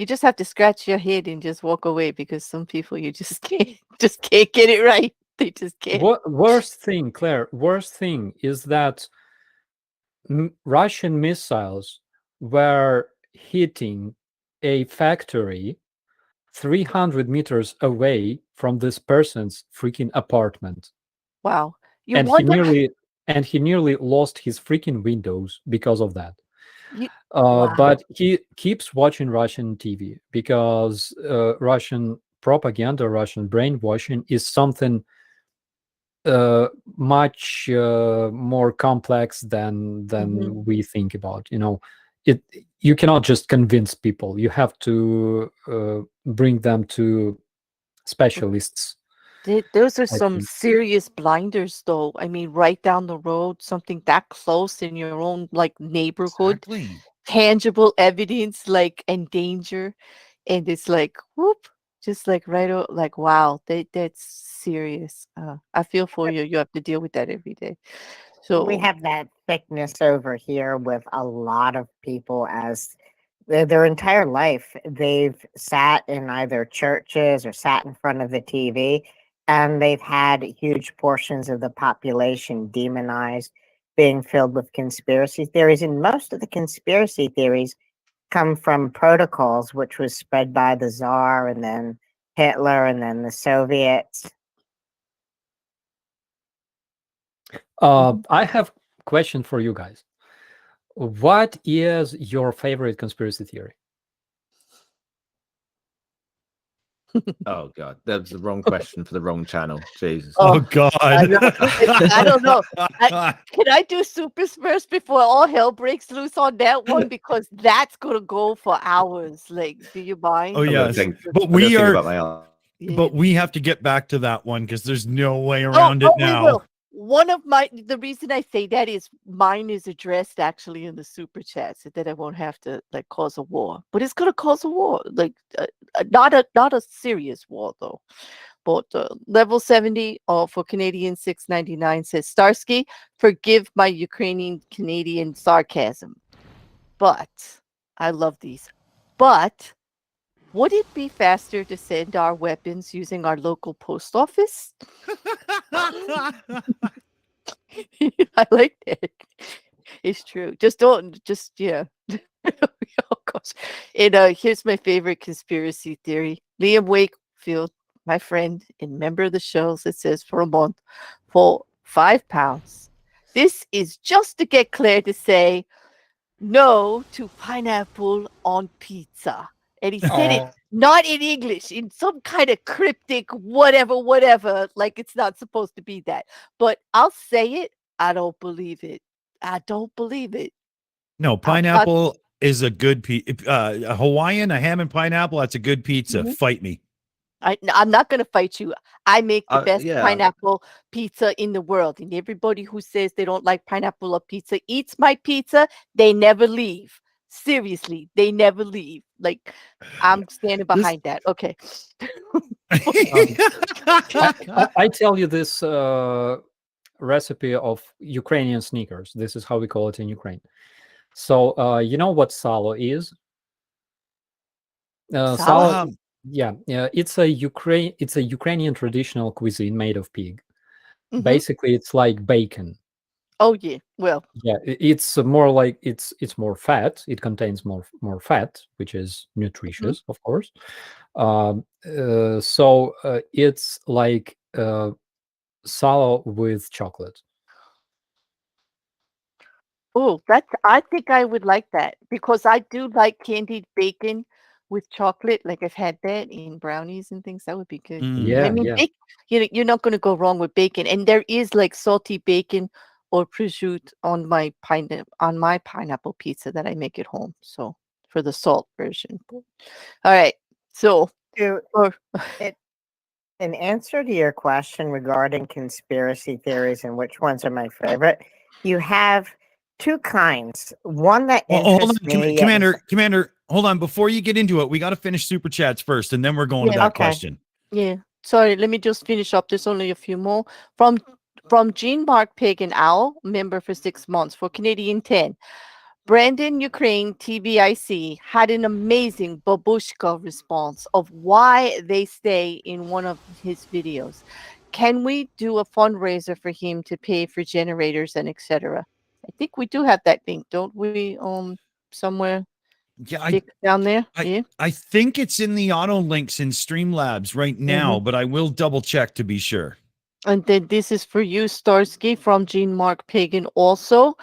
just have to scratch your head and just walk away, because some people you just can't get it right. They just can't. Worst thing, Claire, worst thing is that Russian missiles were hitting a factory 300 meters away from this person's freaking apartment. Wow. And he nearly lost his freaking windows because of that. Wow. But he keeps watching Russian TV because Russian propaganda, Russian brainwashing is something much more complex than we think about. You cannot just convince people. You have to bring them to specialists. Those are some serious blinders, though. I mean, right down the road, something that close in your own neighborhood, Exactly. tangible evidence, and danger, and it's whoop, just right, wow, that's serious. I feel for you. You have to deal with that every day. So We have that thickness over here with a lot of people, as their entire life they've sat in either churches or sat in front of the TV, and they've had huge portions of the population demonized, being filled with conspiracy theories. And most of the conspiracy theories come from protocols, which was spread by the Tsar and then Hitler and then the Soviets. I have a question for you guys. What is your favorite conspiracy theory? Oh God, that was the wrong question for the wrong channel. Jesus. Oh, Oh, God. I don't know. Can I do supers first before all hell breaks loose on that one? Because that's gonna go for hours. Like, do you mind? Oh, I'm gonna yes. think- But I'm gonna we think are, about my answer. Yeah. but we have to get back to that one because there's no way Oh, around it we now. will. One of the reason I say that is mine is addressed actually in the super chat, so that I won't have to like cause a war. But it's gonna cause a war, like not a serious war though. But level 70 for Canadian 699 says Starsky, forgive my Ukrainian Canadian sarcasm, but I love these. But would it be faster to send our weapons using our local post office? I like that. It's true. Just don't. Just yeah. Oh gosh. And here's my favorite conspiracy theory. Liam Wakefield, my friend and member of the shows, it says for a month for £5. This is just to get Claire to say no to pineapple on pizza. And he said it not in English, in some kind of cryptic whatever, like it's not supposed to be that. But I'll say it. I don't believe it. I don't believe it. No, pineapple is a good a Hawaiian, a ham and pineapple. That's a good pizza. Mhm. Fight me. I'm not going to fight you. I make the best yeah. pineapple pizza in the world. And everybody who says they don't like pineapple on pizza eats my pizza. They never leave. Seriously, they never leave. Like, I'm standing behind that. Okay. I tell you this recipe of Ukrainian sneakers. This is how we call it in Ukraine. So you know what salo is? Salo? Salo, yeah, it's a Ukrainian traditional cuisine made of pig. Mhm. Basically, it's like bacon. Oh yeah. Well, Yeah, it's more like it's more fat. It contains more fat, which is nutritious, of course. So it's like salo with chocolate. oh, I think I would like that because I do like candied bacon with chocolate. Like I've had that in brownies and things. That would be good. Mm. Yeah, I mean, yeah. you're not going to go wrong with bacon. And there is like salty bacon or prosciutto on my pineapple pizza that I make at home. So for the salt version. All right. So To or in answer to your question regarding conspiracy theories and which ones are my favorite, you have two kinds. One that Well, hold on, interests me, Commander. Hold on. Before you get into it, we got to finish super chats first, and then we're going to Yeah. that Okay. question. yeah. Sorry, let me just finish up. There's only a few more from Jean Mark Pig and Owl, member for 6 months for Canadian 10. Brandon Ukraine TBIC had an amazing babushka response of why they stay in one of his videos. Can we do a fundraiser for him to pay for generators and etc.? I think we do have that link, don't we? Somewhere Yeah, stick down there. Yeah. I think it's in the auto links in Streamlabs right now, but I will double check to be sure. And then this is for you, Starsky, from Jean Mark Pagan also.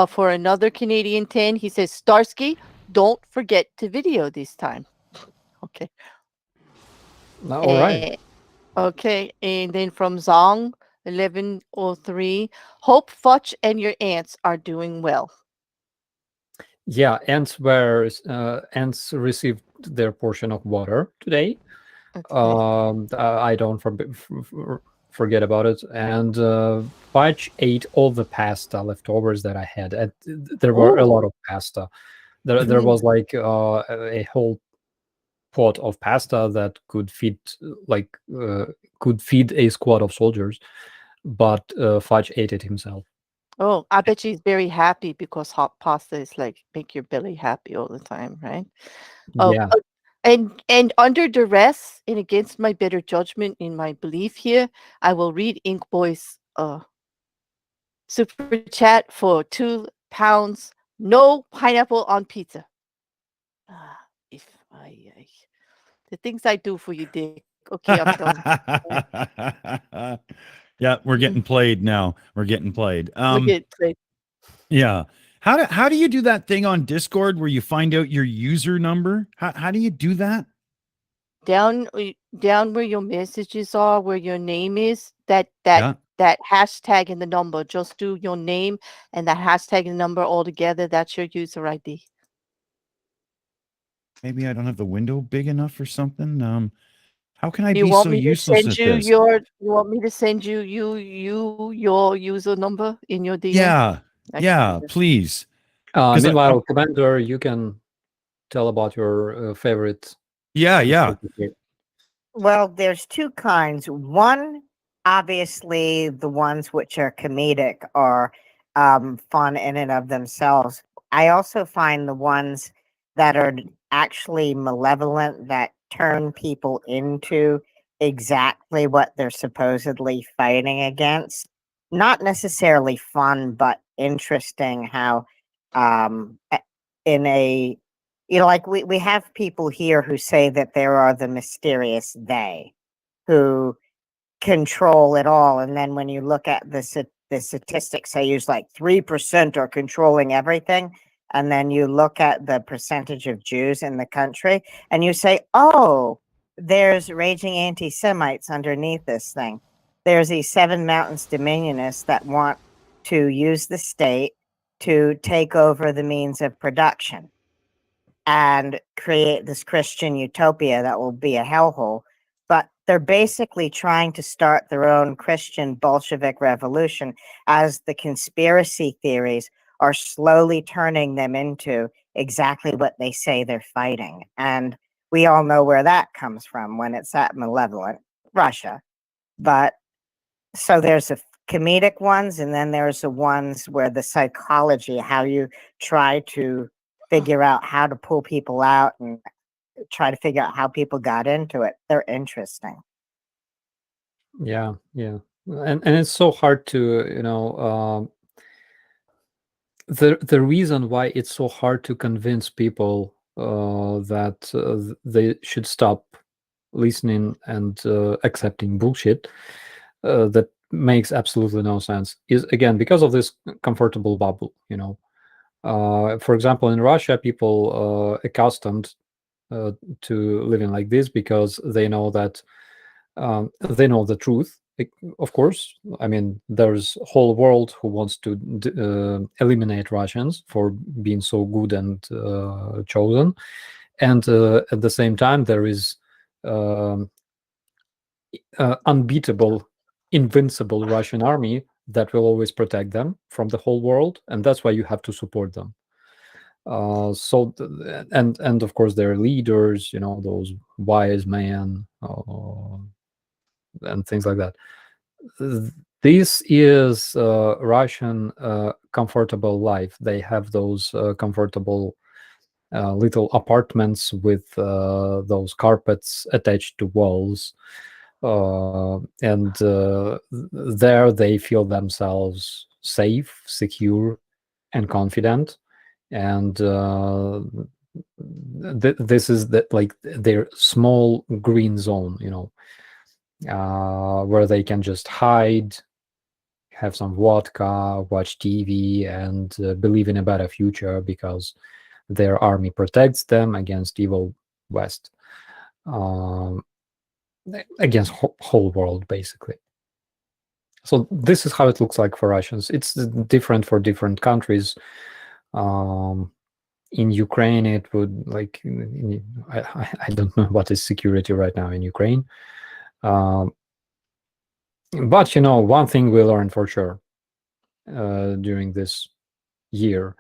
For another Canadian 10, he says, Starsky, don't forget to video this time. Okay. All right. Okay. And then from Zong, 1103, hope Futch and your aunts are doing well. Yeah, ants received their portion of water today. Okay. I don't forget about it. And Fudge ate all the pasta leftovers that I had. There were a lot of pasta. There was like a whole pot of pasta that could feed a squad of soldiers, but Fudge ate it himself. Oh, I bet she's very happy because hot pasta is like make your belly happy all the time, right? Oh, Yeah. and under duress and against my better judgment in my belief here, I will read Ink Boy's super chat for £2. No pineapple on pizza. If the things I do for you, Dick. Okay, I'm done. Yeah, we're getting played now. We're getting played. Look at it. Yeah. How do you do that thing on Discord where you find out your user number? How do you do that? down down where your messages are, where your name is, that Yeah. hashtag and the number. Just do your name and that hashtag and number all together. That's your user ID. Maybe I don't have the window big enough or something. How can I You be want so me to useless send at you this? your? You want me to send you your user number in your DM? Yeah. I can do Yeah, that. please. 'Cause Meanwhile, Commander, you can tell about your favorite. yeah. Well, there's two kinds. One, obviously, the ones which are comedic are fun in and of themselves. I also find the ones that are actually malevolent, that turn people into exactly what they're supposedly fighting against. Not necessarily fun, but interesting how in a like we have people here who say that there are the mysterious they who control it all, and then when you look at the statistics, I use like 3% are controlling everything, and then you look at the percentage of Jews in the country, and you say, oh, there's raging anti-Semites underneath this thing. There's these Seven Mountains Dominionists that want to use the state to take over the means of production and create this Christian utopia that will be a hellhole. But they're basically trying to start their own Christian Bolshevik revolution, as the conspiracy theories are slowly turning them into exactly what they say they're fighting. And we all know where that comes from when it's that malevolent, Russia. But so there's the comedic ones, and then there's the ones where the psychology, how you try to figure out how to pull people out and try to figure out how people got into it. They're interesting. Yeah, and it's so hard to the reason why it's so hard to convince people that they should stop listening and accepting bullshit that makes absolutely no sense is, again, because of this comfortable bubble. For example, in Russia, people accustomed to living like this because they know that they know the truth. Of course, I mean, there's a whole world who wants to eliminate Russians for being so good and chosen, and at the same time, there is unbeatable, invincible Russian army that will always protect them from the whole world, and that's why you have to support them. And of course, their leaders, those wise men and things like that. This is Russian comfortable life. They have those comfortable little apartments with those carpets attached to walls, and there they feel themselves safe, secure, and confident. And this is like their small green zone, where they can just hide, have some vodka, watch TV, and believe in a better future because their army protects them against evil West, against whole world, basically. So this is how it looks like for Russians. It's different for different countries. In Ukraine, it would like I don't know what is security right now in Ukraine. But one thing we learned for sure during this year,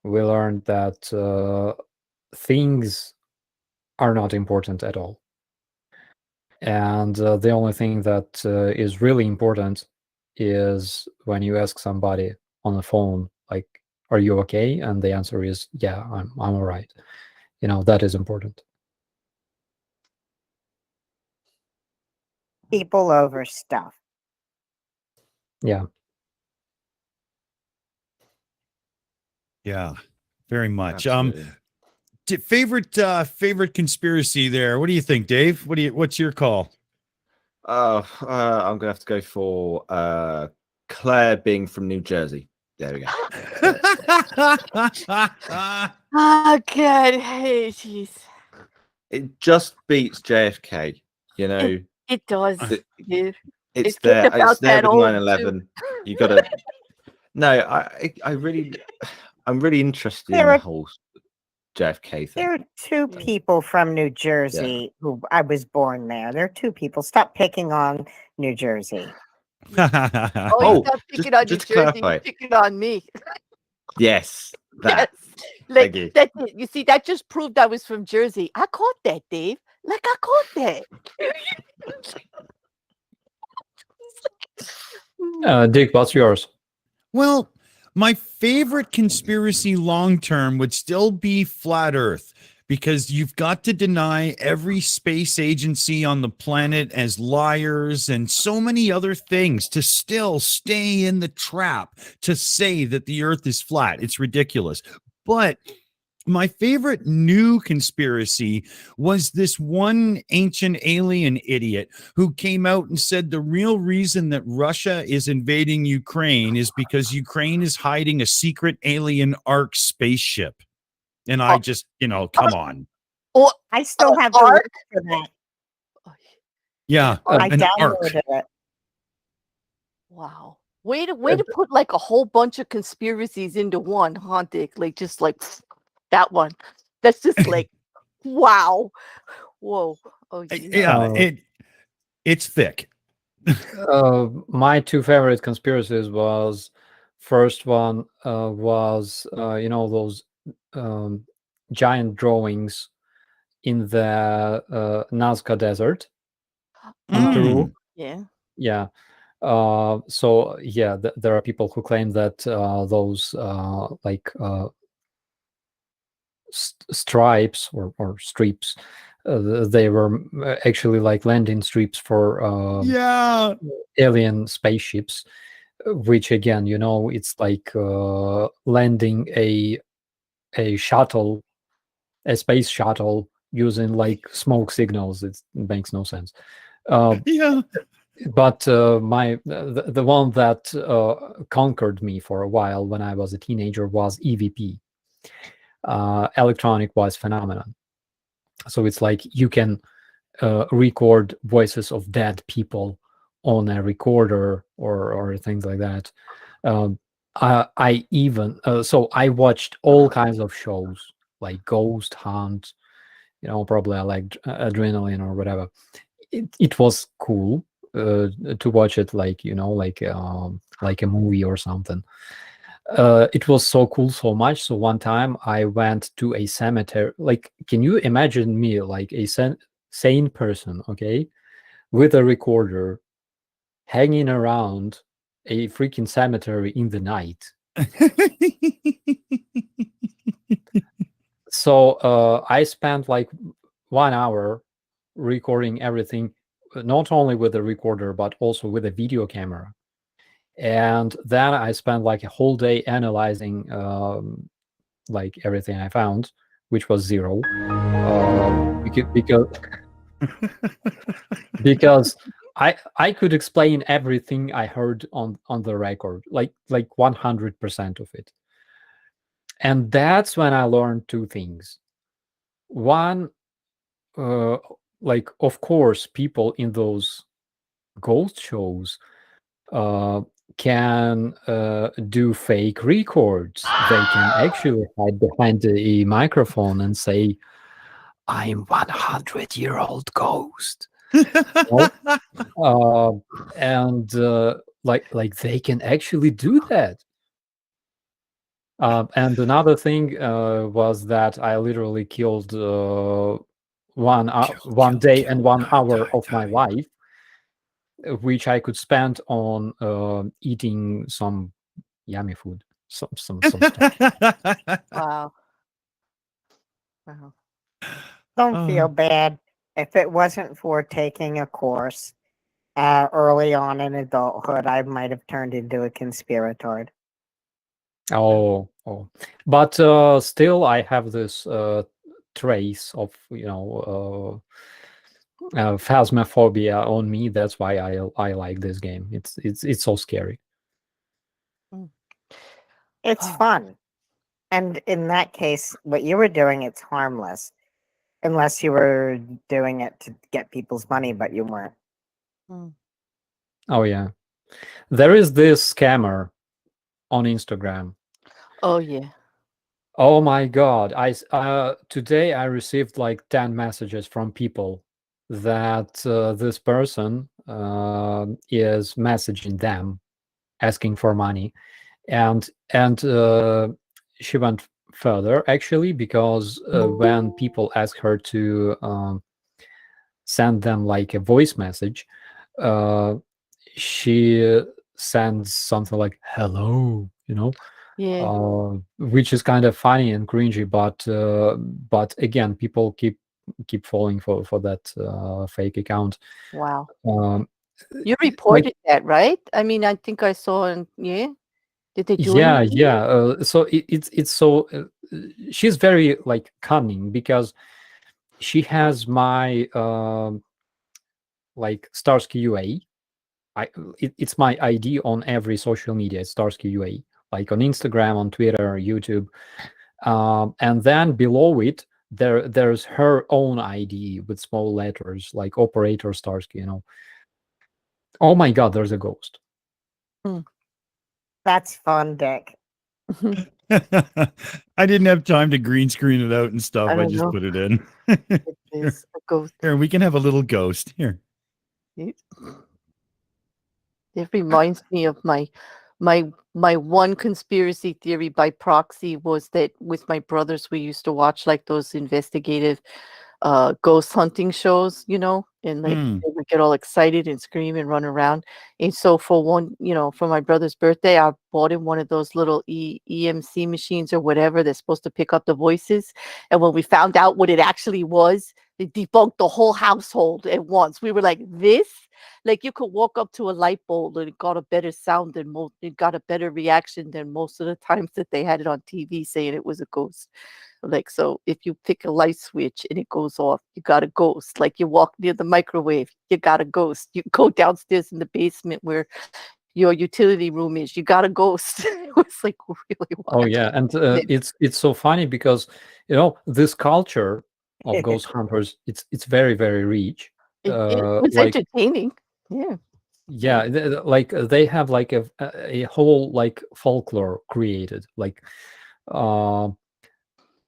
we learned that things are not important at all. And the only thing that is really important is when you ask somebody on the phone, like, are you okay? And the answer is, yeah, I'm all right. That is important. People over stuff. Yeah. Yeah, very much. Absolutely. Favorite conspiracy there. What do you think, Dave? What's your call? I'm gonna have to go for Claire being from New Jersey. There we go. Oh, God. Hey, jeez. it just beats JFK. You know, It does. it's It's there. about It's there that with old, 9/11. You got to. No, I'm really interested in There the are whole JFK thing. there are two Yeah. people from New Jersey who I was born there. There are two people. Stop picking on New Jersey. Oh, Oh, you stop picking on New just to Jersey, clarify. you're picking on me. Yes, that. Yes. Like Thank you. that. You see, that just proved I was from Jersey. I caught that, Dave. Like I caught that. Dick, what's yours? Well, my favorite conspiracy long term would still be flat Earth, because you've got to deny every space agency on the planet as liars and so many other things to still stay in the trap to say that the Earth is flat. It's ridiculous. But my favorite new conspiracy was this one ancient alien idiot who came out and said the real reason that Russia is invading Ukraine is because Ukraine is hiding a secret alien arc spaceship. And I just, come on. Oh, I still have the Ark? link for that. Yeah, I an arc. downloaded it. Wow. Way to put like a whole bunch of conspiracies into one, huh, Dick? Like just like that one. That's just like wow. Whoa. Oh geez. Yeah, it's thick. My two favorite conspiracies was first one was those giant drawings in the Nazca Desert in Peru. Yeah. Yeah. So yeah, there are people who claim that those stripes or streaks, they were actually like landing strips for Yeah. alien spaceships, which again, it's like landing a shuttle, a space shuttle, using like smoke signals. It makes no sense. Yeah. But the one that conquered me for a while when I was a teenager was EVP, electronic voice phenomenon. So it's like you can record voices of dead people on a recorder or things like that. I even so I watched all kinds of shows like Ghost Hunt, probably I like Adrenaline or whatever. It was cool to watch it like like a movie or something. It was so cool, so much. So one time I went to a cemetery. Like, can you imagine me like a sane person, okay, with a recorder, hanging around a freaking cemetery in the night? So I spent like 1 hour recording everything, not only with a recorder but also with a video camera. And then I spent like a whole day analyzing like everything I found, which was zero, because I could explain everything I heard on the record, like 100% of it. And that's when I learned two things. One, like, of course, people in those ghost shows can do fake records. They can actually hide behind a microphone and say, "I'm 100-year-old ghost," and like they can actually do that. And another thing was that I literally killed 1 day and 1 hour of my life, which I could spend on eating some yummy food, some stuff. Wow. Wow. Don't feel bad. If it wasn't for taking a course early on in adulthood, I might have turned into a conspirator. Oh, but still, I have this trace of phasmophobia on me. That's why I like this game. It's so scary. It's fun. And in that case, what you were doing, it's harmless. unless you were doing it to get people's money, but you weren't. Oh yeah, there is this scammer on Instagram. Oh yeah. Oh my God! Today I received like 10 messages from people that this person is messaging them, asking for money, and she went further actually, because when people ask her to send them like a voice message, she sends something like "hello," Yeah. which is kind of funny and cringy, but again, people keep falling for that fake account. Wow. Um, You reported that, right? I mean, I think I saw and yeah. Did they do yeah, anything? yeah. So it's so she's very like cunning, because she has my like Starsky UA. It's my ID on every social media. It's Starsky UA, like on Instagram, on Twitter, YouTube, and then below it there's her own ID with small letters like operator Starsky. Oh my God, there's a ghost. That's fun, Dick. I didn't have time to green screen it out and stuff. I I don't just know. put it in. It is a ghost. Here, we can have a little ghost. Here. It reminds me of my one conspiracy theory by proxy was that with my brothers we used to watch like those investigative ghost hunting shows, and like they would get all excited and scream and run around. And so for one, for my brother's birthday, I bought him one of those little EMC machines or whatever that's supposed to pick up the voices. And when we found out what it actually was, they debunked the whole household at once. We were like, this? Like you could walk up to a light bulb and it got a better sound than it got a better reaction than most of the times that they had it on TV saying it was a ghost. Like, so if you pick a light switch and it goes off, you got a ghost. Like you walk near the microwave, you got a ghost. You go downstairs in the basement where your utility room is, you got a ghost. It was like really wild. Oh yeah, and it's so funny because this culture of ghost hunters, it's very, very rich. It was Like entertaining. Yeah. yeah, like they have like a whole like folklore created, like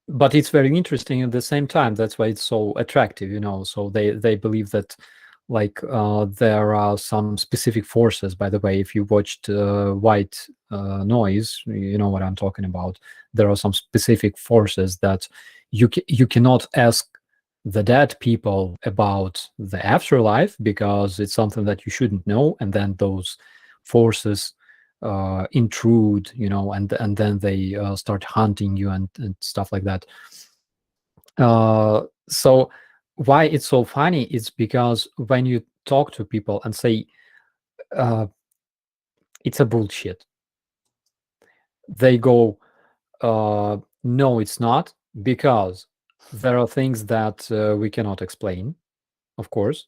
but it's very interesting at the same time. That's why it's so attractive, so they believe that like there are some specific forces. By the way, if you watched White Noise, you know what I'm talking about. There are some specific forces that you cannot ask the dead people about the afterlife, because it's something that you shouldn't know, and then those forces intrude, and then they start hunting you and stuff like that. So why it's so funny is because when you talk to people and say it's a bullshit, they go no, it's not, because there are things that we cannot explain, of course.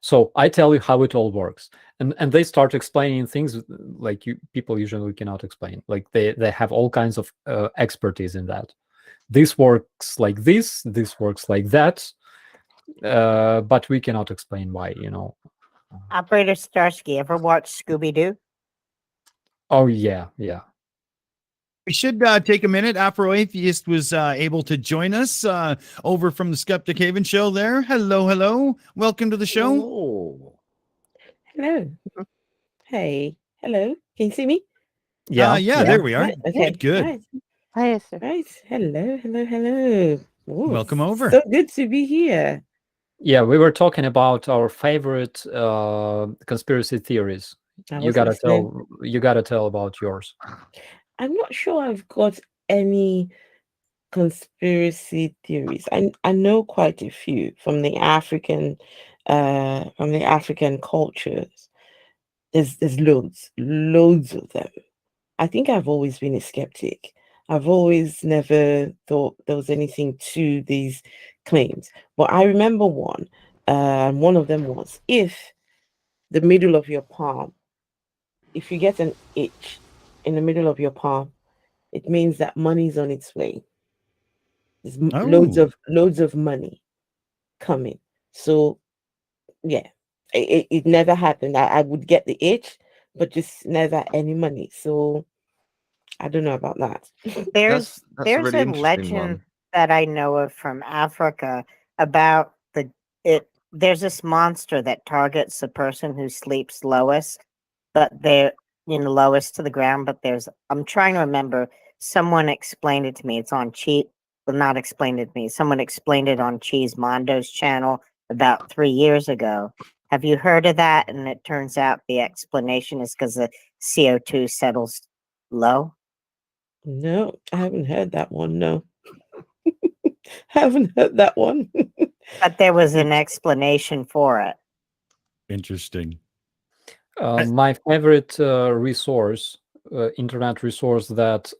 So I tell you how it all works, and they start explaining things like people usually cannot explain. Like they have all kinds of expertise in that. This works like this works like that, but we cannot explain why. Operator Starsky, ever watch Scooby-Doo? Oh yeah. We should take a minute. Afro Atheist was able to join us over from the Skeptic Haven show there. Hello. Welcome to the show. Oh. Hello. Hey. Hello. Can you see me? Yeah, there we are. Right. Okay. Good. Right. Hi, sir. Right. Hello. Ooh, Welcome over. So good to be here. Yeah, we were talking about our favorite conspiracy theories. You gotta tell about yours. I'm not sure I've got any conspiracy theories. I know quite a few from the African cultures. There's loads of them. I think I've always been a skeptic. I've always never thought there was anything to these claims. But I remember one, and one of them was, if the middle of your palm, if you get an itch in the middle of your palm, it means that money's on its way. There's Oh. loads of money coming. So yeah, it never happened. I would get the itch, but just never any money. So I don't know about that. There's That's a there's really a interesting legend one. that I know of from Africa about it. There's this monster that targets the person who sleeps lowest, but they're lowest to the ground. But I'm trying to remember. Someone explained it to me. It's on well, not explained it to me. Someone explained it on Cheese Mondo's channel about 3 years ago. Have you heard of that? And it turns out the explanation is because the CO2 settles low. No, I haven't heard that one. No, haven't heard that one. But there was an explanation for it. Interesting. My favorite resource, internet resource that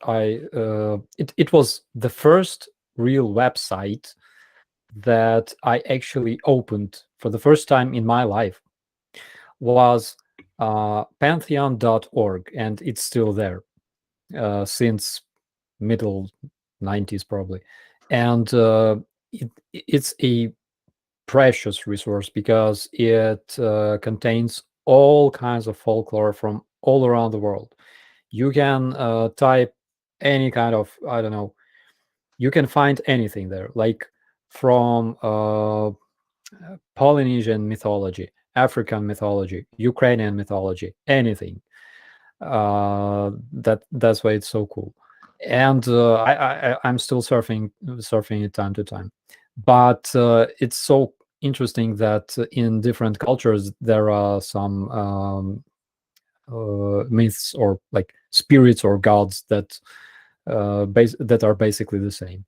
it was the first real website that I actually opened for the first time in my life, was pantheon.org, and it's still there since middle 90s probably. And it's a precious resource because it contains all kinds of folklore from all around the world. You can type any kind of, I don't know, you can find anything there, like from Polynesian mythology, African mythology, Ukrainian mythology, anything. That's why it's so cool. And I'm still surfing it time to time, but it's so interesting that in different cultures there are some myths or like spirits or gods that that are basically the same.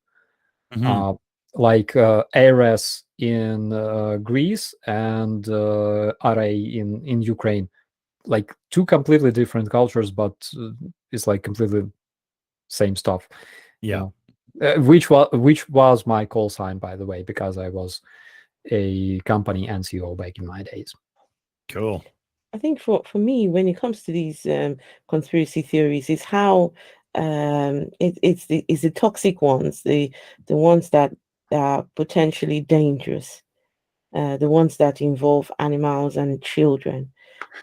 Mhm. Like Ares in Greece and Arai in Ukraine, like two completely different cultures, but it's like completely same stuff. Yeah. Which was my call sign, by the way, because I was a company NCO back in my days. Cool. I think for me, when it comes to these conspiracy theories, is how it's the toxic ones, the ones that are potentially dangerous, the ones that involve animals and children.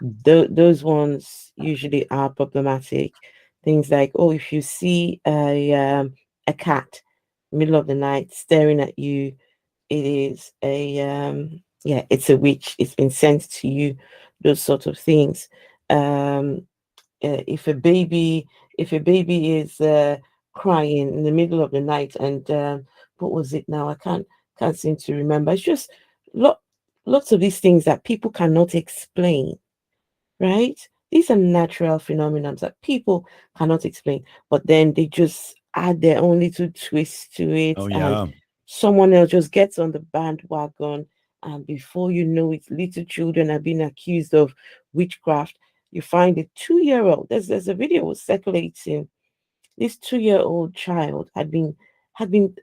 Those ones usually are problematic. Things like, oh, if you see a cat middle of the night staring at you, it is it's a witch. It's been sent to you. Those sort of things. If a baby is crying in the middle of the night, and what was it now? I can't seem to remember. It's just lots of these things that people cannot explain, right? These are natural phenomena that people cannot explain, but then they just add their own little twist to it, Oh, and yeah. someone else just gets on the bandwagon, and before you know it, little children are being accused of witchcraft. You find a 2-year-old. There's a video circulating. This 2-year-old child had been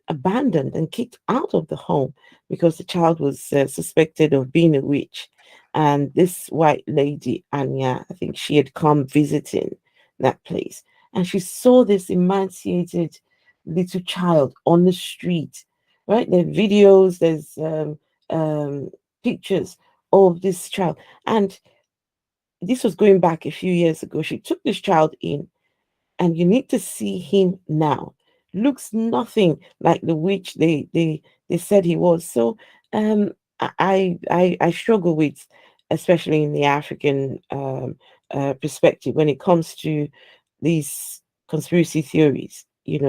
abandoned and kicked out of the home because the child was suspected of being a witch. And this white lady, Anya, I think she had come visiting that place, and she saw this emaciated little child on the street. Right, there are videos, there's pictures of this child, and this was going back a few years ago. She took this child in, and you need to see him now. Looks nothing like the witch they said he was. So I struggle with, especially in the African perspective, when it comes to these conspiracy theories.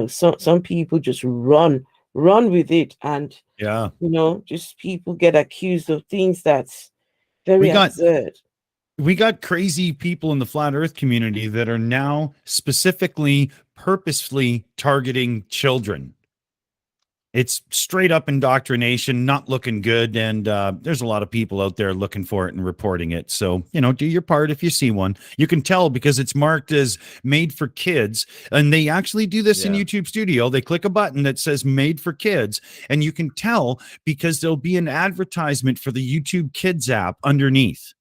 Some people just run with it, and Yeah. just people get accused of things that's very We got absurd. we got crazy people in the flat earth community that are now specifically purposefully targeting children. It's straight up indoctrination, not looking good. And there's a lot of people out there looking for it and reporting it. So, do your part if you see one. You can tell because it's marked as made for kids. And they actually do this in Yeah. YouTube Studio. They click a button that says made for kids. And you can tell because there'll be an advertisement for the YouTube Kids app underneath.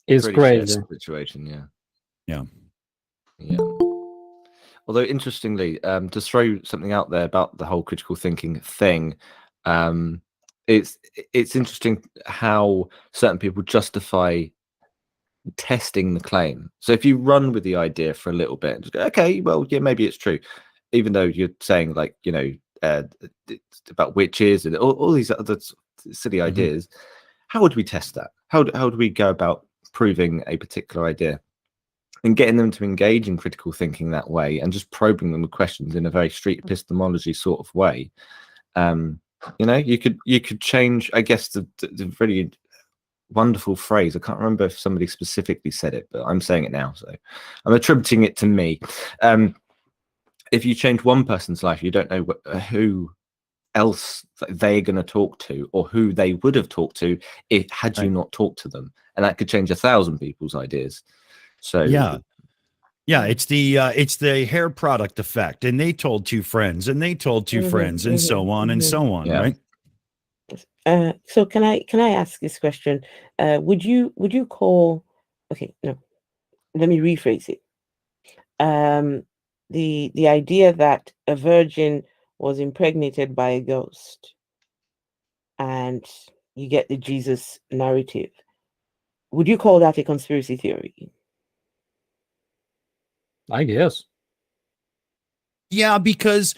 It's Pretty crazy. shit situation. Yeah. Yeah. Yeah. Although interestingly, to throw something out there about the whole critical thinking thing, it's interesting how certain people justify testing the claim. So if you run with the idea for a little bit, and just go, okay, well, yeah, maybe it's true, even though you're saying like it's about witches and all these other silly ideas. How would we test that? How do we go about proving a particular idea and getting them to engage in critical thinking that way, and just probing them with questions in a very street epistemology sort of way? You could change, I guess, the really wonderful phrase. I can't remember if somebody specifically said it, but I'm saying it now, so I'm attributing it to me. If you change one person's life, you don't know who else they're going to talk to, or who they would have talked to had you not talked to them, and that could change 1,000 people's ideas. So yeah, it's the hair product effect, and they told two friends, and they told two friends, and so on and so on, right? So can I ask this question? Would you call? Okay, no. Let me rephrase it. The idea that a virgin was impregnated by a ghost, and you get the Jesus narrative. Would you call that a conspiracy theory? I guess. Yeah, because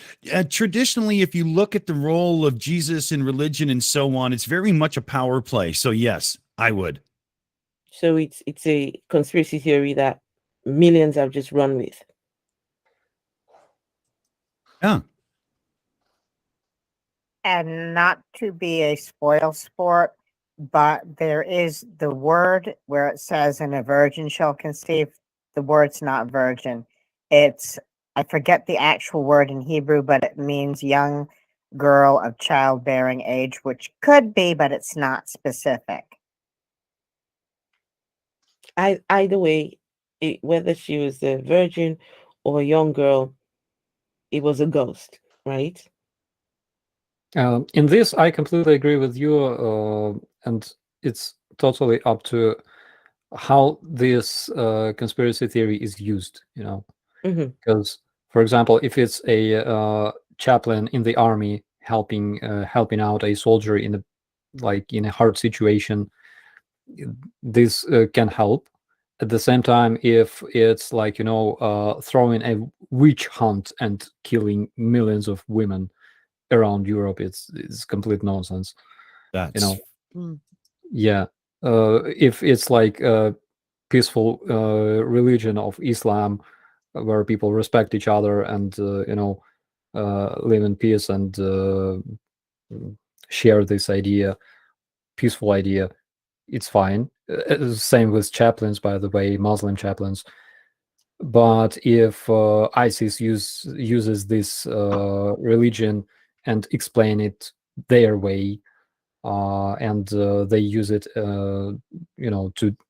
traditionally, if you look at the role of Jesus in religion and so on, it's very much a power play. So yes, I would. So it's a conspiracy theory that millions have just run with. Yeah. And not to be a spoil sport, but there is the word where it says, "and a virgin shall conceive." The word's not virgin. It's, I forget the actual word in Hebrew, but it means young girl of childbearing age, which could be, but it's not specific. Either way, whether she was a virgin or a young girl, it was a ghost, right? In this, I completely agree with you, and it's totally up to how this conspiracy theory is used. Because, for example, if it's a chaplain in the army helping out a soldier in a hard situation, this can help. At the same time, if it's throwing a witch hunt and killing millions of women around Europe, it's complete nonsense. That's yeah. If it's like a peaceful religion of Islam, where people respect each other and live in peace and share this peaceful idea, it's fine. Same with chaplains, by the way, Muslim chaplains. But if ISIS uses this religion and explain it their way, and they use it, to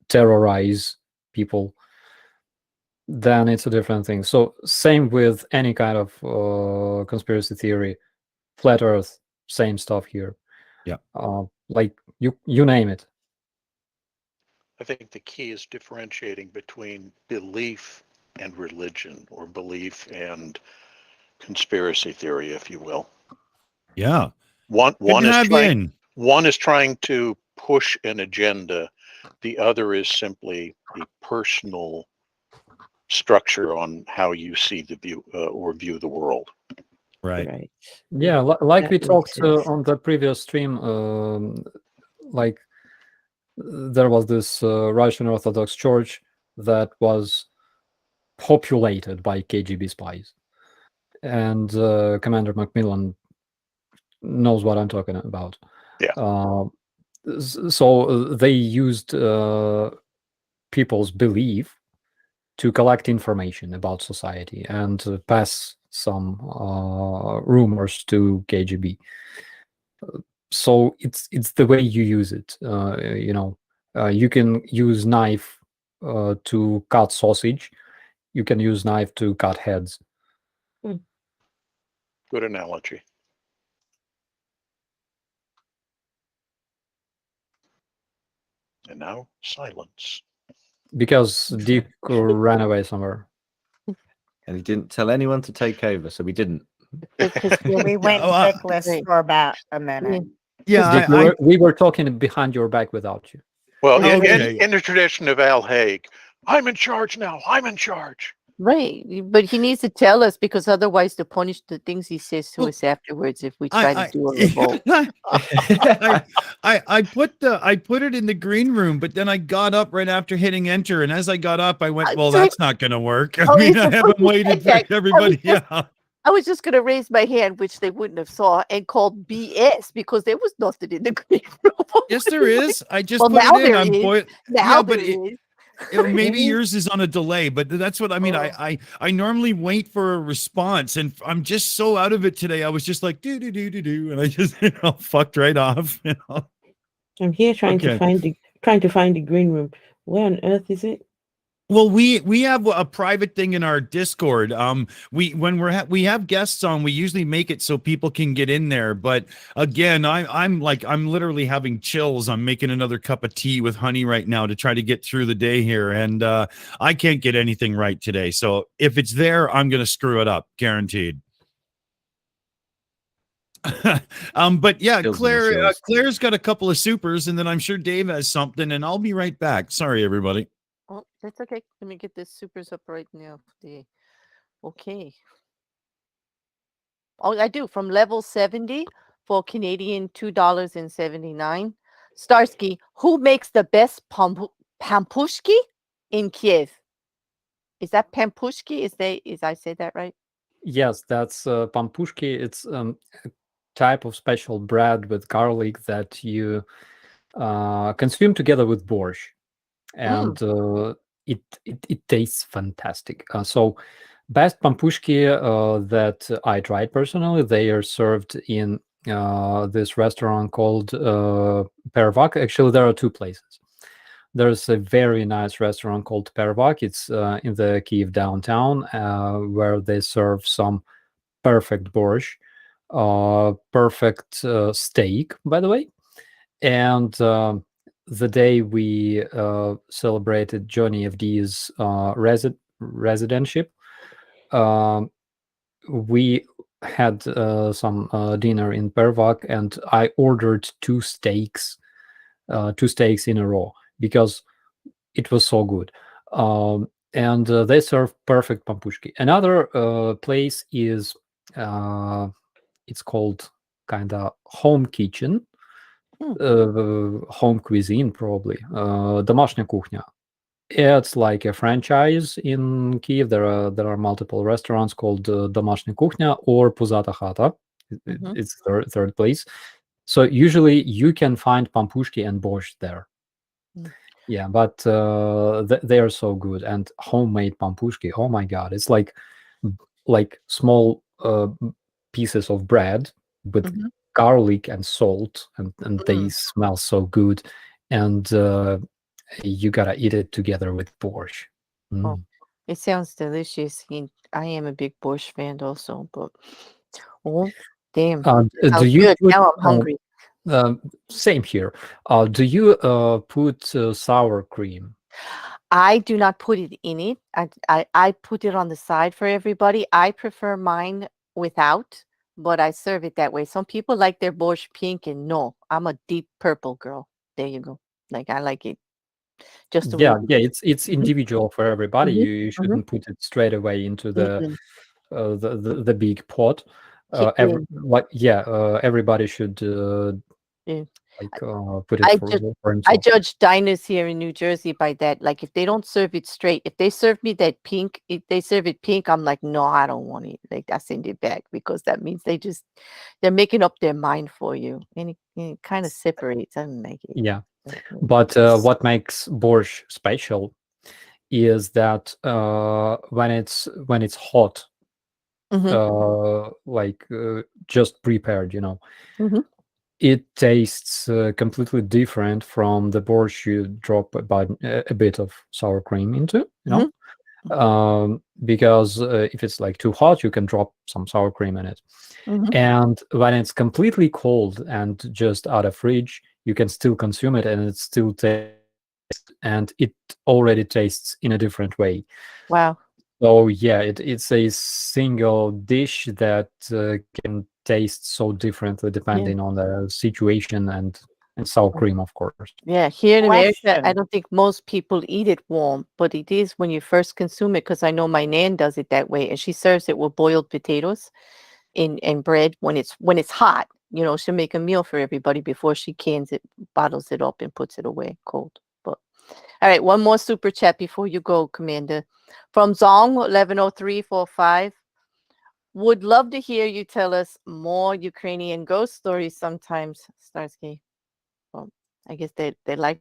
terrorize people, then it's a different thing. So same with any kind of conspiracy theory, flat Earth, same stuff here. Yeah. Like you name it. I think the key is differentiating between belief and religion, or belief and conspiracy theory, if you will. Yeah. One is trying to push an agenda. The other is simply the personal structure on how you see the view or view the world. Right. Yeah, like we talked on the previous stream, like there was this Russian Orthodox Church that was populated by KGB spies, and Commander Macmillan knows what I'm talking about. Yeah. So they used people's belief to collect information about society and pass some rumors to KGB. So it's the way you use it. You can use knife to cut sausage. You can use knife to cut heads. Good analogy. And now silence. Because Dick ran away somewhere. And he didn't tell anyone to take over, so we didn't. Because We went clickless Right. for about a minute. Yeah, Dick, we were talking behind your back without you. Well, Okay. in the tradition of Al Haig, I'm in charge now. I'm in charge. Right, but he needs to tell us because otherwise to punish the things he says to Well, us afterwards if we try to do a revolt. I put it in the green room, but then I got up right after hitting enter, and as I got up, I went, "Well, that's not going to work." I mean, I haven't waited for everybody. Yeah, I was just gonna raise my hand, which they wouldn't have saw, and called BS because there was nothing in the green room. yes, there is. I just Well, put now it in. there I'm is. Now yeah, but there is. maybe yours is on a delay, but that's what I mean. I normally wait for a response, and I'm just so out of it today. I was just like do, and I just fucked right off. I'm here trying to Okay. find the green room. Where on earth is it? Well, we have a private thing in our Discord. When we have guests on, we usually make it so people can get in there. But again, I'm literally having chills. I'm making another cup of tea with honey right now to try to get through the day here, and I can't get anything right today. So if it's there, I'm gonna screw it up, guaranteed. But yeah, Claire's got a couple of supers, and then I'm sure Dave has something, and I'll be right back. Sorry, everybody. Oh, that's okay. Let me get this supers up right now. Okay. Oh, I do. From level 70 for Canadian $2.79. Starsky, who makes the best pampushki in Kiev? Is that pampushki? Is I say that right? Yes, that's pampushki. It's a type of special bread with garlic that you consume together with borscht, and it tastes fantastic. So best pampushki that I tried personally, they are served in this restaurant called Pervak. Actually, there are two places. There's a very nice restaurant called Pervak. It's in the Kiev downtown, where they serve some perfect borscht, perfect steak, by the way. And the day we celebrated Johnny FD's residentship, we had some dinner in Pervak, and I ordered two steaks in a row because it was so good. And they serve perfect pampushki. Another place is it's called kind of home kitchen, home cuisine probably, Домашняя кухня. It's like a franchise in Kiev. There are multiple restaurants called Домашняя кухня or Puzata Khata. It's third place. So usually you can find pampushki and borscht there. Yeah, but they are so good. And homemade pampushki, oh my god, it's like small pieces of bread with garlic and salt, and they smell so good. And you gotta eat it together with borscht. Oh, it sounds delicious. I am a big borscht fan also, but oh damn, do you good. put, Now I'm hungry. Same here. Do you put sour cream? I do not put it in it. I put it on the side for everybody. I prefer mine without, but I serve it that way. Some people like their borscht pink, and no, I'm a deep purple girl. There you go. Like I like it. Just the way it's individual for everybody. You shouldn't put it straight away into the big pot. Everybody should put it for himself. I judge diners here in New Jersey by that. Like if they don't serve it straight, if they serve me that pink, if they serve it pink, I'm like, no, I don't want it. Like I send it back because that means they're making up their mind for you, and it kind of separates. I don't like it. Yeah, but what makes borscht special is that when it's hot, just prepared, it tastes completely different from the borscht you drop about a bit of sour cream into, because if it's like too hot, you can drop some sour cream in it. And when it's completely cold and just out of fridge, you can still consume it, and it still tastes, and it already tastes in a different way. Wow. So yeah, it's a single dish that can taste so differently depending on the situation and sour cream, of course. Yeah, here in America, I Question. don't think most people eat it warm, but it is when you first consume it, because I know my nan does it that way, and she serves it with boiled potatoes and bread when it's hot. You know, she'll make a meal for everybody before she cans it, bottles it up, and puts it away cold. But all right, one more super chat before you go, Commander. From Zong 110345. Would love to hear you tell us more Ukrainian ghost stories sometimes, Starsky. Well, I guess they like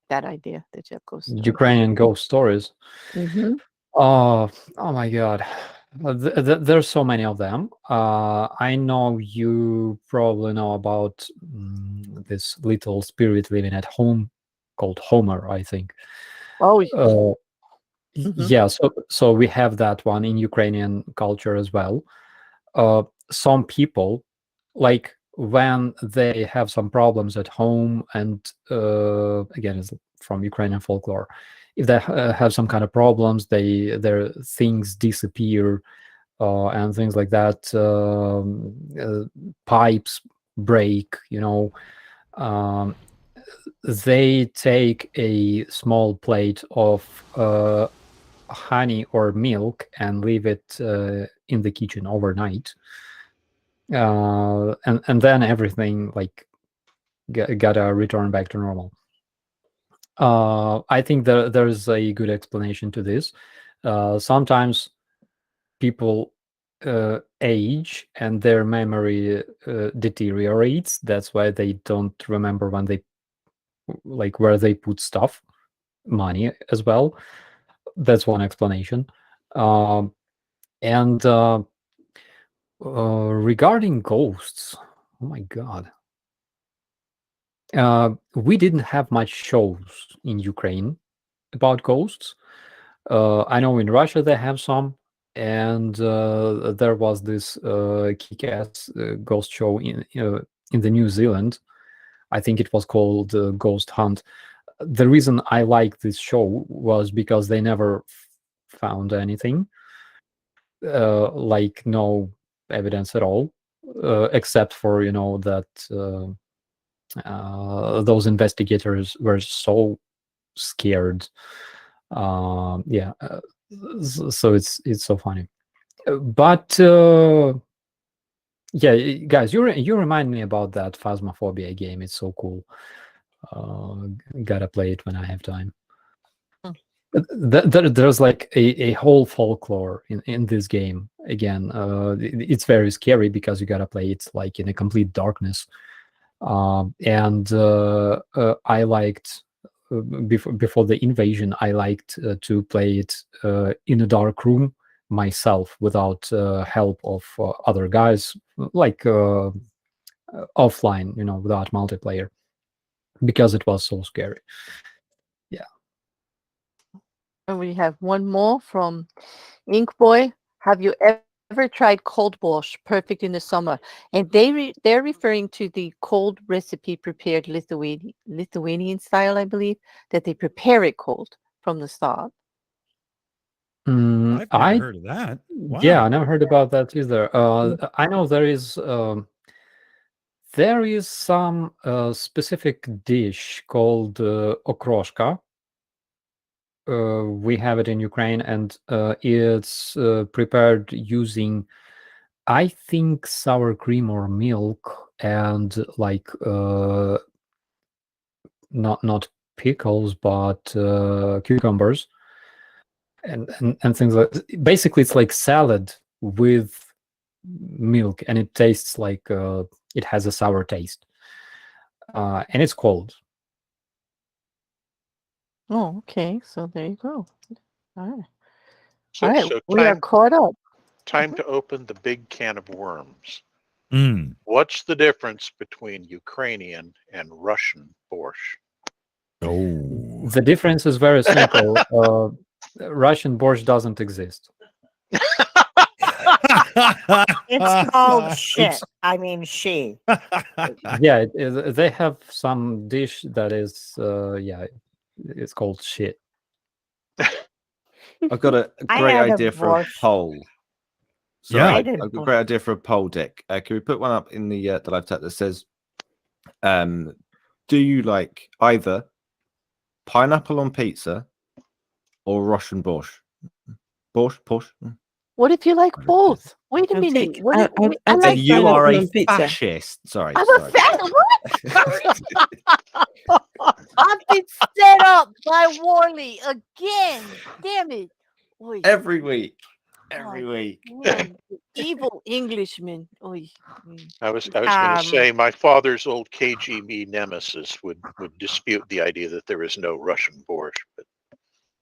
that idea that you have ghost stories. Ukrainian ghost stories. Mm-hmm. Oh my God. There's so many of them. I know you probably know about this little spirit living at home called Homer, I think. Oh, Yeah, so we have that one in Ukrainian culture as well. Some people, like when they have some problems at home, and again, it's from Ukrainian folklore, if they have some kind of problems, their things disappear, and things like that. Pipes break, they take a small plate of honey or milk and leave it in the kitchen overnight, and then everything like gotta return back to normal. I think there's a good explanation to this. Sometimes people age and their memory deteriorates. That's why they don't remember when they where they put stuff, money as well. That's one explanation. And regarding ghosts, oh my God. We didn't have much shows in Ukraine about ghosts. I know in Russia they have some, and there was this kick-ass ghost show in the New Zealand. I think it was called Ghost Hunt. The reason I like this show was because they never found anything, like no evidence at all, except for that those investigators were so scared. Yeah, so it's so funny. But yeah, guys, you remind me about that Phasmophobia game. It's so cool. Gotta play it when I have time. There's like a whole folklore in this game. Again, it's very scary because you gotta play it like in a complete darkness. And I liked before the invasion, I liked to play it in a dark room myself without help of other guys, like offline, without multiplayer, because it was so scary. Yeah. and we have one more from Ink Boy. Have you ever tried cold borscht, perfect in the summer? And they're referring to the cold recipe prepared Lithuanian style, I believe, that they prepare it cold from the start. I've never heard of that. Wow. Yeah, I never heard about that either. I know there is some specific dish called okroshka. We have it in Ukraine, and it's prepared using, I think, sour cream or milk, and like not pickles, but cucumbers and things like. Basically, it's like salad with milk, and it tastes like it has a sour taste, and it's cold. Oh, okay. So there you go. All right. So, All right. so We are caught up. time to open the big can of worms. Mm. What's the difference between Ukrainian and Russian borscht? Oh. The difference is very simple. Russian borscht doesn't exist. It's called shit. I mean, she. Yeah, they have some dish that is, yeah, it's called shit. I've got a I great had a idea for a borscht. poll. Yeah. I I've did got a borscht. great idea for a poll, Dick. Can we put one up in the live chat that says, do you like either pineapple on pizza or Russian borscht? Borscht? What if you like both? Wait a I'll minute. take- What I'll- if, I'll- wait, I'll I take like You pineapple are a on pizza. fascist. Sorry. I'm a sorry. fan. What? I've been set up by Worley again. Damn it. Oy, Every week. Every week. man, the evil Englishman. Oy. I was going to say my father's old KGB nemesis would dispute the idea that there is no Russian borscht. But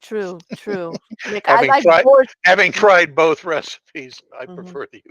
True. Like, I having like tried, borscht. having tried both recipes, I Mhm. prefer the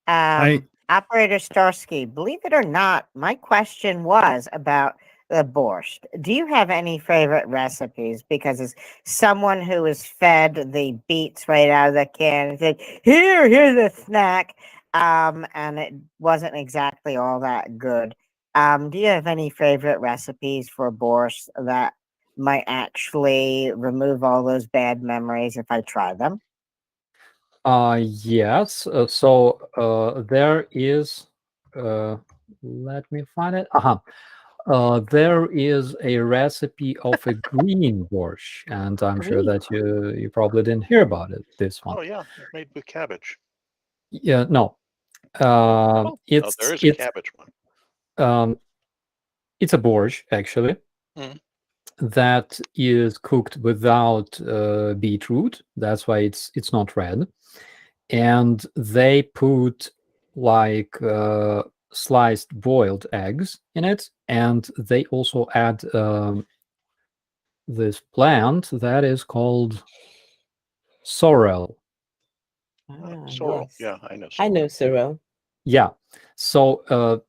Ukrainian. Operator Starsky, believe it or not, my question was about the borscht. Do you have any favorite recipes? Because as someone who is fed the beets right out of the can and said, here's a snack, and it wasn't exactly all that good. Do you have any favorite recipes for borscht that might actually remove all those bad memories if I try them? Yes. So there is. Let me find it. There is a recipe of a green borscht, and I'm sure Green. that you probably didn't hear about it. This one. Oh yeah, made with cabbage. Yeah. No. Oh, It's there is a cabbage one. It's a borscht actually. Mhm. That is cooked without beetroot. That's why it's not red. And they put like sliced boiled eggs in it, and they also add this plant that is called sorrel. Sorrel. Yes. Yeah, I know. I know sorrel. Yeah. So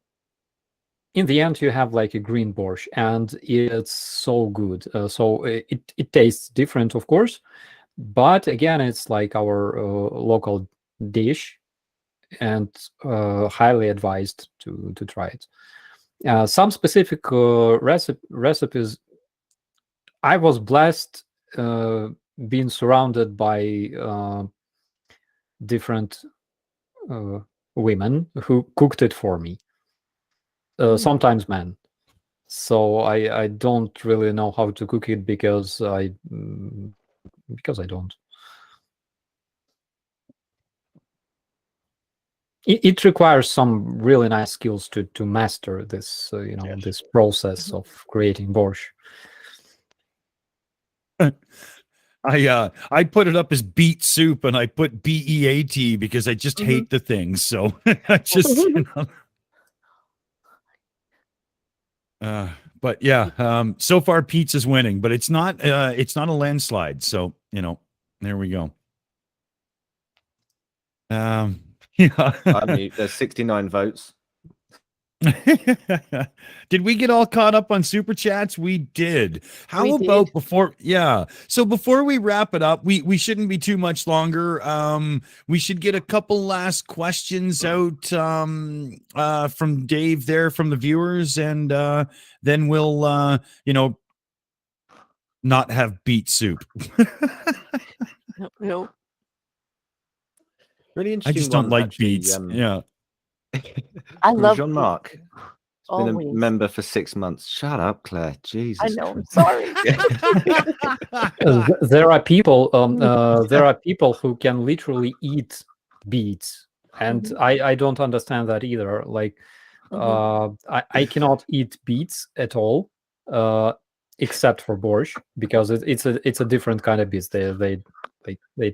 in the end, you have like a green borscht, and it's so good. So it tastes different, of course, but again, it's like our local dish, and highly advised to try it. Some specific recipes. I was blessed being surrounded by different women who cooked it for me. Sometimes men. So I don't really know how to cook it because I don't. It requires some really nice skills to master this, Yes. this process of creating borscht. I put it up as beet soup, and I put BEAT because I just hate the thing. So I just, but yeah, so far pizza's winning, but it's not a landslide. So there we go. Yeah. I mean, there's 69 votes. Did we get all caught up on super chats? We did. How We about did. before? Yeah. So before we wrap it up, we shouldn't be too much longer. We should get a couple last questions out from Dave there from the viewers, and then we'll not have beet soup. No. Really I interesting. just don't one, like actually, beets. Yeah. I from love Jean-Marc. Been a always. member for 6 months. Shut up, Claire. Jesus. I know. Christ. Sorry. There are people. There are people who can literally eat beets, and I don't understand that either. Like, I cannot eat beets at all, except for borscht, because it's a different kind of beets. They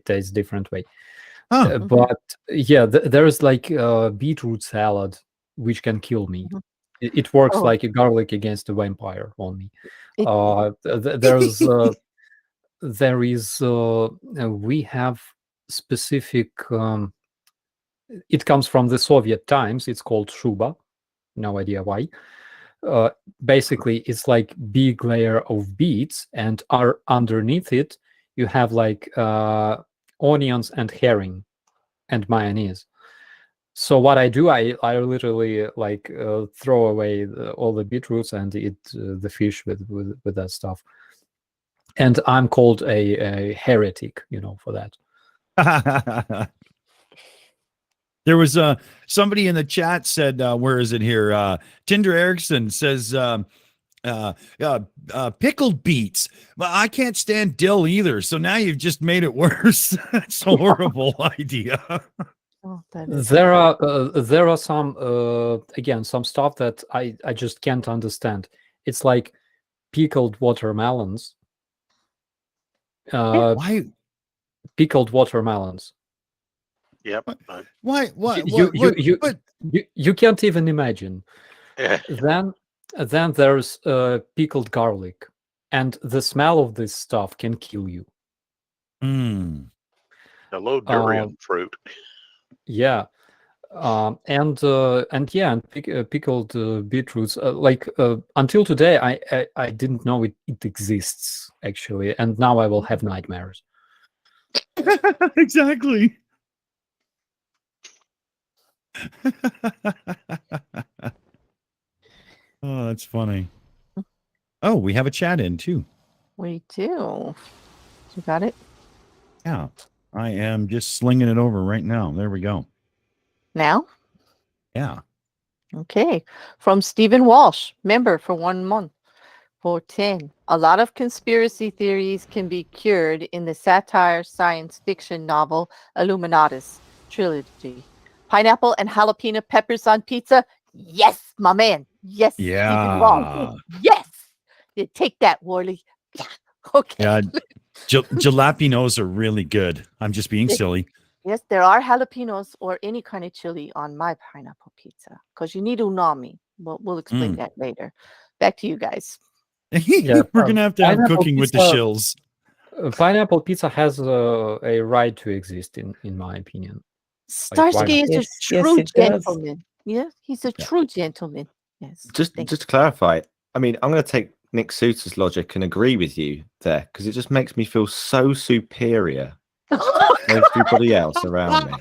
taste different way. But yeah, there is like beetroot salad, which can kill me. It works like a garlic against a vampire on me. There is we have specific. It comes from the Soviet times. It's called shuba. No idea why. Basically, it's like big layer of beets, and underneath it you have like onions and herring and mayonnaise. So what I do, I literally like throw away all the beetroots and eat the fish with that stuff. And I'm called a heretic, for that. There was somebody in the chat said, where is it here? Tinder Erickson says, pickled beets. But I can't stand dill either. So now you've just made it worse. It's a horrible idea. Oh, that is There are some again some stuff that I just can't understand. It's like pickled watermelons. Why? Pickled watermelons. Yep. Why? You can't even imagine. Yeah. Then there's pickled garlic, and the smell of this stuff can kill you. Mm. Hello, durian fruit. Yeah, and pickled beetroots. Until today, I didn't know it exists actually, and now I will have nightmares. Exactly. Oh, that's funny. Oh, we have a chat in too. We do. You got it? Yeah. I am just slinging it over right now. There we go. Now? Yeah. Okay. From Stephen Walsh, member for 1 month. For 10. A lot of conspiracy theories can be cured in the satire science fiction novel Illuminatus trilogy. Pineapple and jalapeno peppers on pizza? Yes, my man. Yes. Stephen Walsh. Yes. You take that, Worley. Okay. Yeah. Jalapenos are really good. I'm just being silly. Yes, there are jalapenos or any kind of chili on my pineapple pizza because you need umami. We'll explain that later. Back to you guys. Yeah, We're going to have cooking with the pizza, shills. Pineapple pizza has a right to exist, in my opinion. Starsky is Yes, a true it does. gentleman. Yeah, he's a true gentleman. Yes. Just to clarify, I mean, I'm going to take Nick Suter's logic and agree with you there because it just makes me feel so superior to everybody else around me.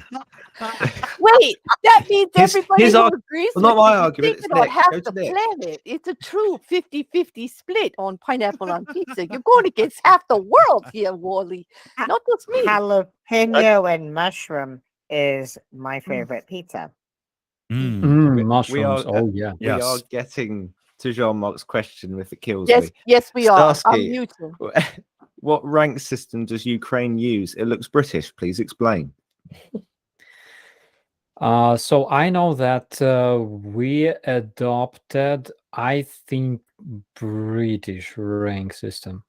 Wait, that means everybody his who arg- agrees well, not with my you argument, thinking it's about Nick. half Go the to Nick. planet. It's a true 50-50 split on pineapple on pizza. You're going against half the world here, Worley. Not just me. Jalapeno and mushroom is my favorite pizza. Mushrooms. We are getting to Jean-Marc's question with the kills Yes, me. yes, we are. I'm Starsky, muting. what rank system does Ukraine use? It looks British. Please explain. So I know that we adopted, I think, British rank system.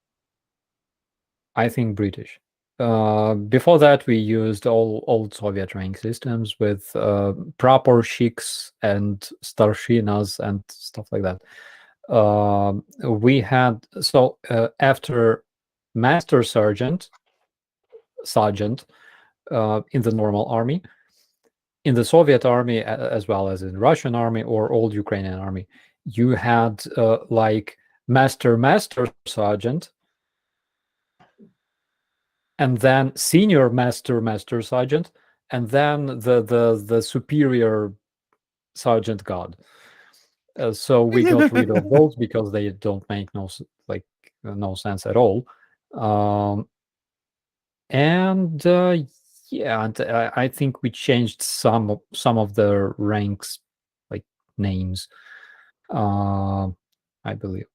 I think British. Before that, we used old Soviet rank systems with praporshiks and starshinas and stuff like that. We had after master sergeant in the normal army, in the Soviet army as well as in Russian army or old Ukrainian army, you had like master sergeant, and then senior master sergeant, and then the superior sergeant god. So we got rid of those because they don't make no sense at all. And I think we changed some of the ranks, like names, I believe.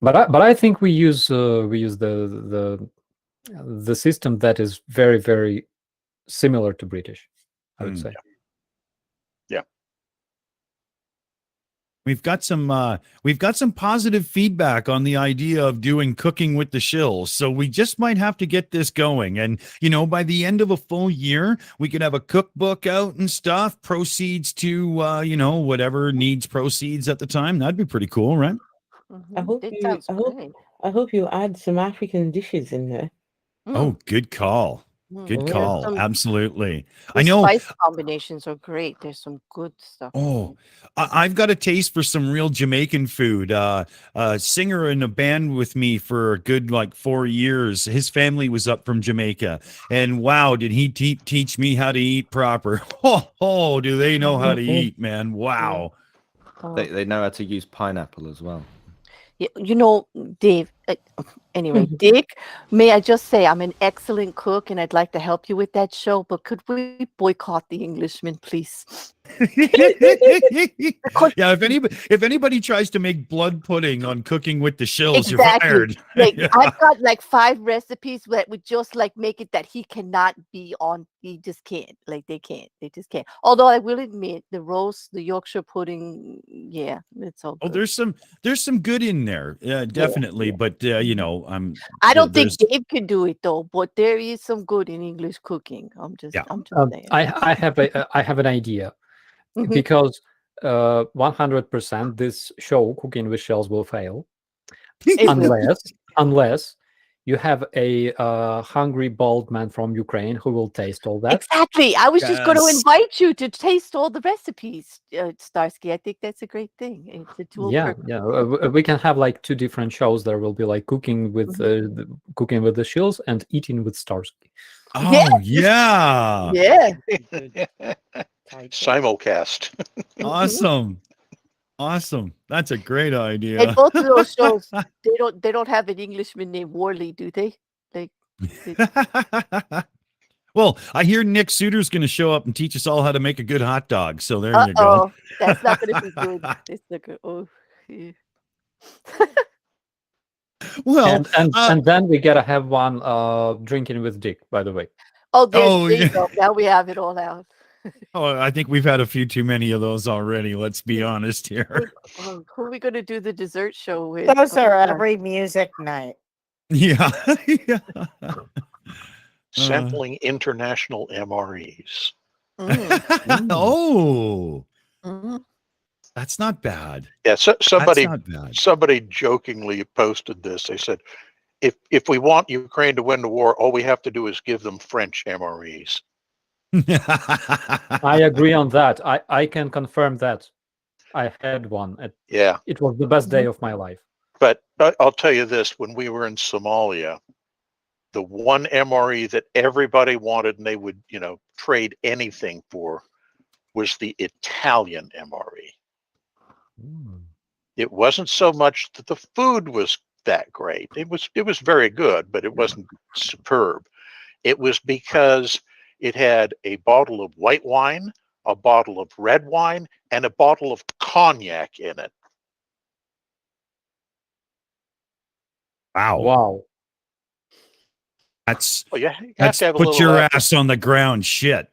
But I think we use the system that is very, very similar to British, I would say. Yeah. We've got some positive feedback on the idea of doing cooking with the shills. So we just might have to get this going. And, by the end of a full year, we could have a cookbook out and stuff, proceeds to, whatever needs proceeds at the time. That'd be pretty cool, right? I hope you add some African dishes in there. Oh, good call. Good call. Absolutely. I The know. spice combinations are great. There's some good stuff. Oh, I've got a taste for some real Jamaican food. A singer in a band with me for a good 4 years. His family was up from Jamaica, and wow, did he teach me how to eat proper? Oh, do they know how to eat, man? Wow. They know how to use pineapple as well. Yeah, Dave, Anyway, Dick, may I just say I'm an excellent cook and I'd like to help you with that show, but could we boycott the Englishman, please? Yeah, if anybody tries to make blood pudding on Cooking with the Shills, you're Exactly. fired. Like Yeah. I've got like 5 recipes that would just like make it that he cannot be on. He just can't. Like they can't. They just can't. Although I will admit, the roast, the Yorkshire pudding, yeah, it's all Oh, good. there's some good in there, definitely. But you know, I don't think there's- Dave can do it though, but there is some good in English cooking. I'm just saying. I have an idea. Mhm. Because 100% this show, Cooking with Shells, will fail unless you have a hungry bald man from Ukraine who will taste all that. Exactly. I was just going to Yes. invite you to taste all the recipes, Starsky. I think that's a great thing. It's a dual Yeah, purpose. yeah. We can have like 2 different shows. There will be like cooking with Cooking with the Shills and Eating with Starsky. Oh yeah. Yeah. Simulcast. Awesome. That's a great idea. And both of those shows, they don't have an Englishman named Worley, do they? Like, Well, I hear Nick Suter's going to show up and teach us all how to make a good hot dog. So there you go. oh, that's not going to be good. That's not good. Oh, yeah. Well, and then we gotta have one drinking with Dick, by the way. Oh, there Oh, you yeah. go. Now we have it all out. oh, I think we've had a few too many of those already. Let's be honest here. Who are we going to do the dessert show with? Those are Oh, every music night. Yeah. Yeah. Sampling international MREs. Oh, mhm. that's not bad. Yeah, so somebody That's not bad. somebody jokingly posted this. They said, if we want Ukraine to win the war, all we have to do is give them French MREs. I agree on that. I can confirm that. I had one. Yeah, It was the best day of my life. but I'll tell you this: when we were in Somalia, the one MRE that everybody wanted and they would, trade anything for was the Italian MRE. It wasn't so much that the food was that great. It was very good, but it wasn't superb. It was because it had a bottle of white wine, a bottle of red wine, and a bottle of cognac in it. Wow. Wow. That's Well, you have that's to have a put little your effort. ass on the ground shit.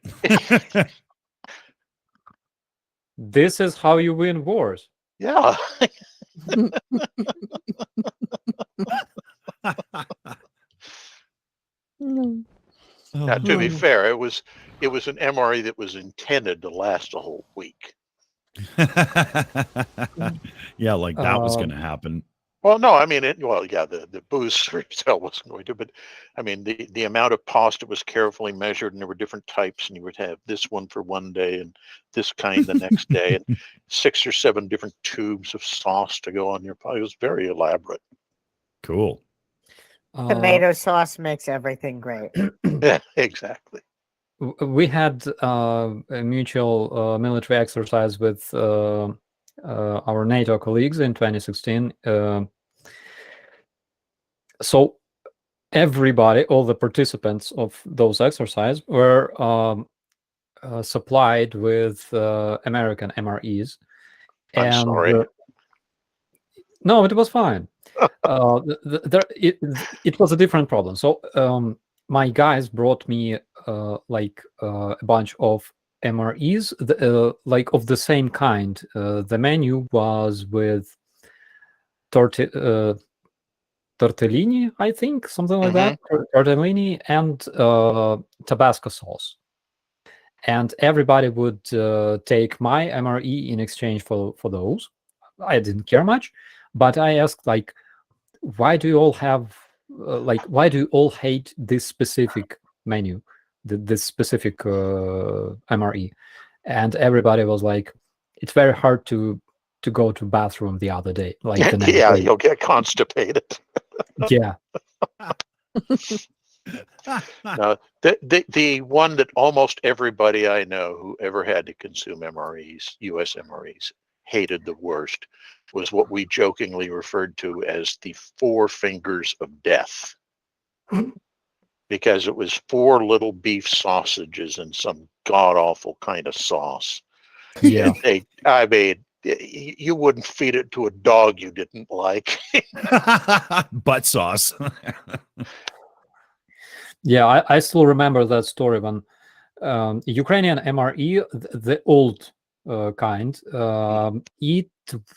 This is how you win wars. Yeah. Mm. Now, to be Oh. fair, it was an MRE that was intended to last a whole week. Yeah, like that was going to happen. Well, no, I mean, the booze retail wasn't going to, but I mean, the amount of pasta was carefully measured, and there were different types, and you would have this one for one day and this kind the next day, and 6 or 7 different tubes of sauce to go on your pie. It was very elaborate. Cool. Tomato sauce makes everything great. Yeah, exactly. We had a mutual military exercise with our NATO colleagues in 2016. So everybody, all the participants of those exercises were supplied with American MREs. I'm sorry. No, it was fine. It was a different problem. So my guys brought me a bunch of MREs, like of the same kind. The menu was with tortellini, I think, something like that. Tortellini and Tabasco sauce. And everybody would take my MRE in exchange for those. I didn't care much, but I asked, like, why do you all have, why do you all hate this specific menu, this specific MRE? And everybody was like, it's very hard to go to bathroom the other day. Like the next Yeah, day. you'll get constipated. Yeah. No, the one that almost everybody I know who ever had to consume MREs, U.S. MREs, hated the worst was what we jokingly referred to as the 4 fingers of death, because it was 4 little beef sausages in some god awful kind of sauce. Yeah. I mean, you wouldn't feed it to a dog you didn't like. Butt sauce. Yeah, I still remember that story when Ukrainian MRE, the old kind, it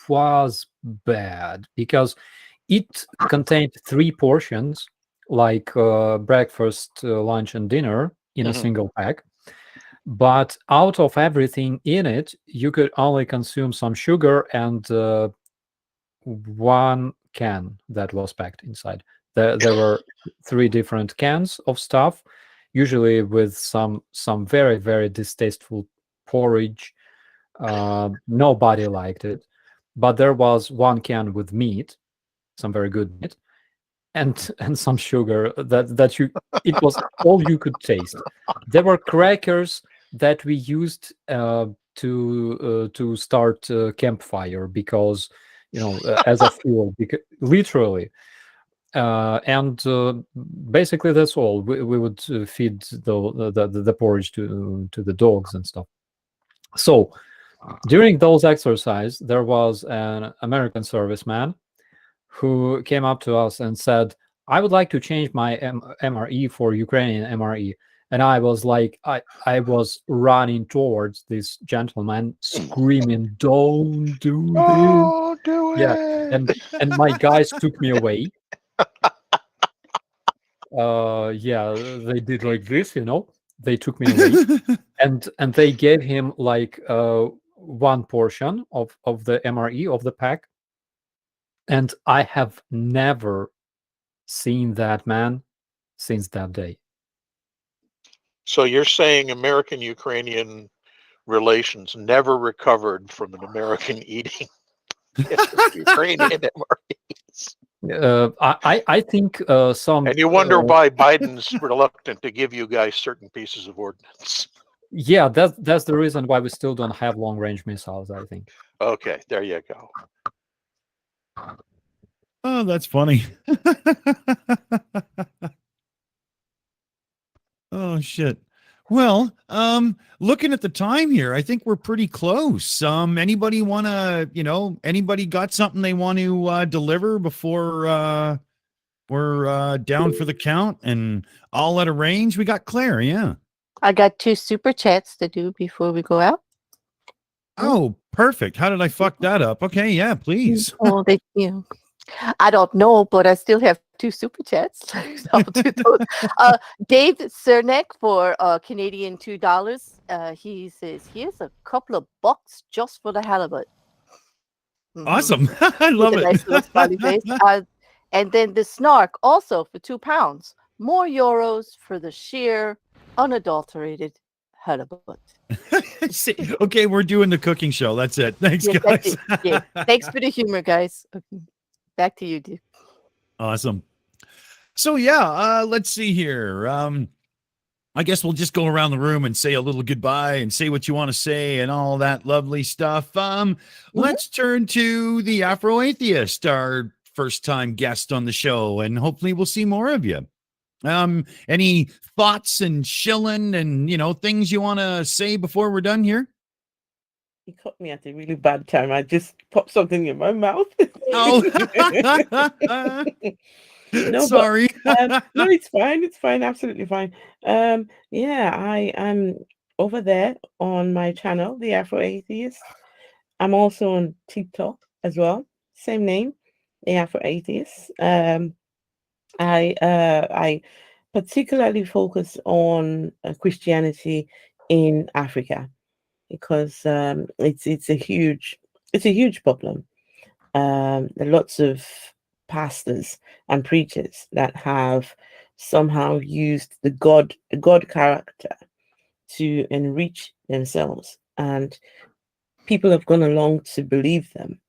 was bad because it contained 3 portions, like breakfast, lunch, and dinner in a single pack. But out of everything in it, you could only consume some sugar and 1 can that was packed inside. There were 3 different cans of stuff, usually with some very, very distasteful porridge. Nobody liked it, but there was 1 can with meat, some very good meat, and some sugar that you it was all you could taste. There were crackers that we used to start a campfire because, as a fuel, because literally. And basically that's all. We would feed the porridge to the dogs and stuff. So during those exercises, there was an American serviceman who came up to us and said, "I would like to change my MRE for Ukrainian MRE." And I was like, I was running towards this gentleman, screaming, "Don't do this!" Oh, do it. Yeah, and my guys took me away. Yeah, they did like this, They took me away, and they gave him like 1 portion of the MRE of the pack, and I have never seen that man since that day. So you're saying American-Ukrainian relations never recovered from an American eating Ukrainian MREs? I think some. And you wonder why Biden's reluctant to give you guys certain pieces of ordnance. Yeah, that's the reason why we still don't have long-range missiles, I think. Okay, there you go. Oh, that's funny. Oh shit. Well, looking at the time here, I think we're pretty close. Anybody want to, anybody got something they want to deliver before we're down for the count and all at a range? We got Claire, yeah. I got 2 super chats to do before we go out. Oh, perfect. How did I fuck that up? Okay, yeah, please. Oh, thank you. I don't know, but I still have 2 super chats. I'll do those. Dave Cernek for Canadian $2. He says, "Here's a couple of bucks just for the halibut." Awesome. I love With a it. nice little smiley face. And then the Snark also for £2. More euros for the sheer, unadulterated halibut. See, okay, we're doing the cooking show. That's it. Thanks, Yes, that's guys. it. Yeah. Thanks for the humor, guys. Okay. Back to you, dude. Awesome. So yeah, let's see here. I guess we'll just go around the room and say a little goodbye and say what you want to say and all that lovely stuff. Let's turn to the Afro Atheist, our first time guest on the show, and hopefully we'll see more of you. Any thoughts and shilling and things you want to say before we're done here? You caught me at a really bad time. I just popped something in my mouth. Oh, No, sorry. no, it's fine. It's fine. Absolutely fine. Yeah, I am over there on my channel, the Afro Atheist. I'm also on TikTok as well. Same name, the Afro Atheist. I particularly focus on Christianity in Africa because it's a huge problem. There are lots of pastors and preachers that have somehow used the God character to enrich themselves, and people have gone along to believe them.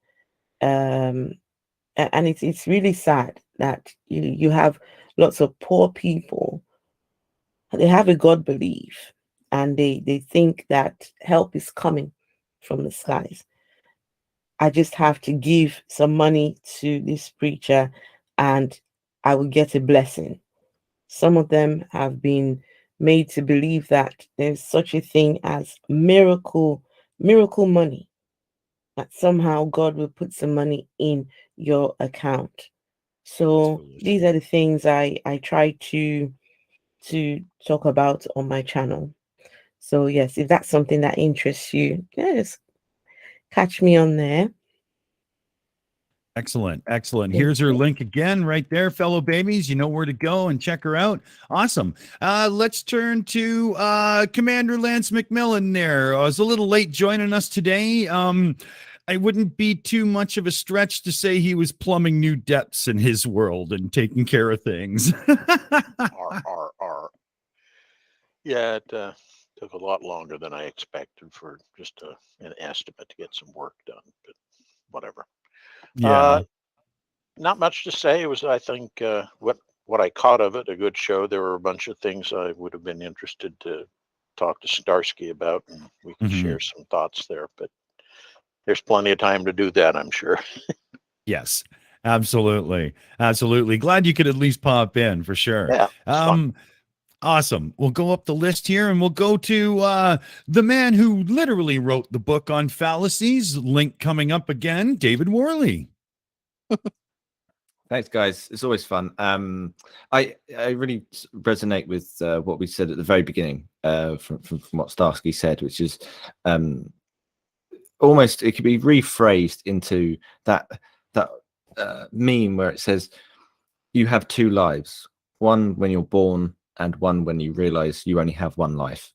And it's really sad that you have lots of poor people. They have a God belief, and they think that help is coming from the skies. I just have to give some money to this preacher and I will get a blessing. Some of them have been made to believe that there's such a thing as miracle money, that somehow God will put some money in your account. So these are the things I try to talk about on my channel. So yes, if that's something that interests you, yes, catch me on there. Excellent. Excellent. Thank Here's her you. link again right there, fellow babies. You know where to go and check her out. Awesome. Let's turn to Commander Lance McMillan there. I was a little late joining us today. I wouldn't be too much of a stretch to say he was plumbing new depths in his world and taking care of things. R. Yeah, it took a lot longer than I expected for just an estimate to get some work done, but whatever. Yeah. Not much to say. It was, I think, what I caught of it, a good show. There were a bunch of things I would have been interested to talk to Starsky about, and we can share some thoughts there. But there's plenty of time to do that, I'm sure. Yes, absolutely. Absolutely. Glad you could at least pop in for sure. Yeah, it's fun. Awesome. We'll go up the list here and we'll go to the man who literally wrote the book on fallacies. Link coming up again, David Worley. Thanks, guys. It's always fun. I really resonate with what we said at the very beginning from what Starsky said, which is almost, it could be rephrased into that meme where it says you have two lives, one when you're born and one when you realize you only have one life,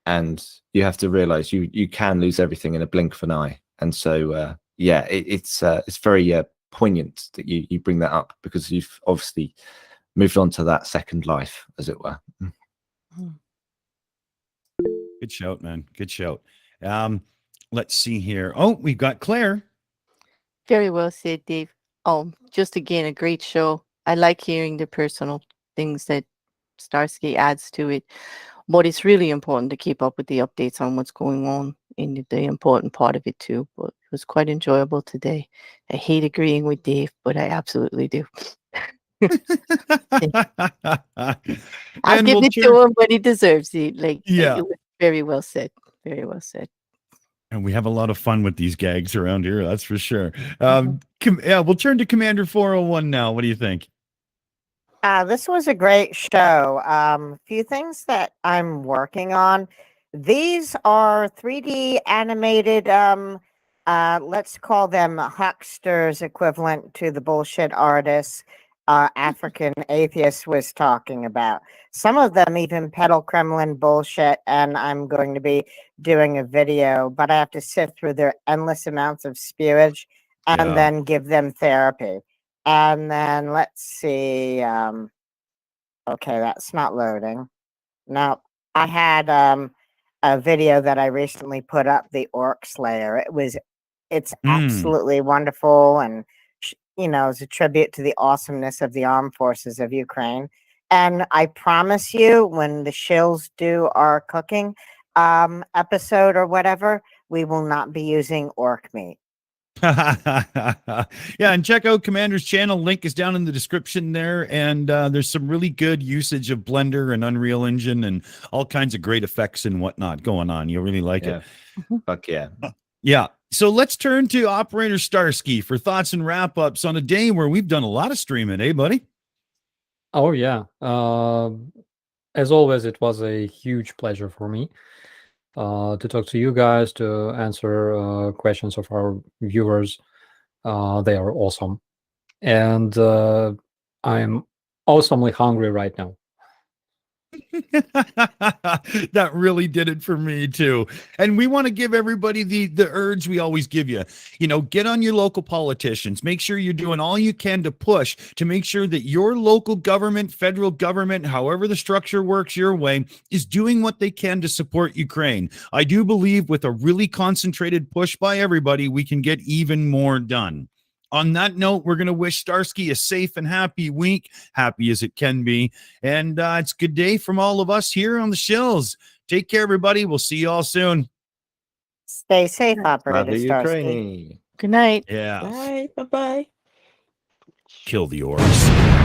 and you have to realize you can lose everything in a blink of an eye. And so yeah, it's very poignant that you bring that up, because you've obviously moved on to that second life, as it were. Good shout, man. Good shout. Let's see here. Oh, we've got Claire. Very well said, Dave. Oh, just again, a great show. I like hearing the personal things that Starsky adds to it. But it's really important to keep up with the updates on what's going on in the important part of it too. But it was quite enjoyable today. I hate agreeing with Dave, but I absolutely do. I'll give it to him, but he deserves it. Like, yeah, it was very well said. Very well said. And we have a lot of fun with these gags around here, that's for sure. Yeah, we'll turn to Commander 401 now. What do you think? This was a great show. A few things that I'm working on. These are 3D animated, let's call them hucksters, equivalent to the bullshit artists African atheist was talking about. Some of them even peddle Kremlin bullshit, and I'm going to be doing a video, but I have to sift through their endless amounts of spewage and then give them therapy. And then let's see. Okay, that's not loading. Now, I had a video that I recently put up, the Orc Slayer. It's absolutely wonderful, and you know, it's a tribute to the awesomeness of the armed forces of Ukraine. And I promise you, when the Shills do our cooking episode or whatever, we will not be using orc meat. Yeah, and check out Commander's channel. Link is down in the description there, and there's some really good usage of Blender and Unreal Engine and all kinds of great effects and whatnot going on. You'll really like it. Fuck yeah. Yeah. So let's turn to Operator Starsky for thoughts and wrap-ups on a day where we've done a lot of streaming, eh, buddy? Oh, yeah. As always, it was a huge pleasure for me to talk to you guys, to answer questions of our viewers. They are awesome. And I'm awesomely hungry right now. That really did it for me too. And we want to give everybody the urge we always give you. You know, get on your local politicians. Make sure you're doing all you can to push to make sure that your local government, federal government, however the structure works your way, is doing what they can to support Ukraine. I do believe with a really concentrated push by everybody, we can get even more done. On that note, we're going to wish Starsky a safe and happy week, happy as it can be. And it's a good day from all of us here on the Shills. Take care, everybody. We'll see you all soon. Stay safe, Operator Slava Starsky. Ukraini. Good night. Yeah. Bye. Bye-bye. Kill the orcs.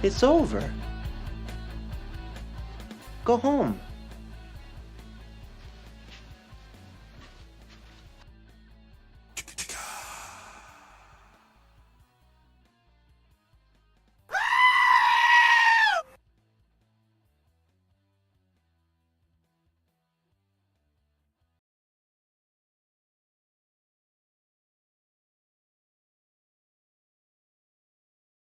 It's over. Go home.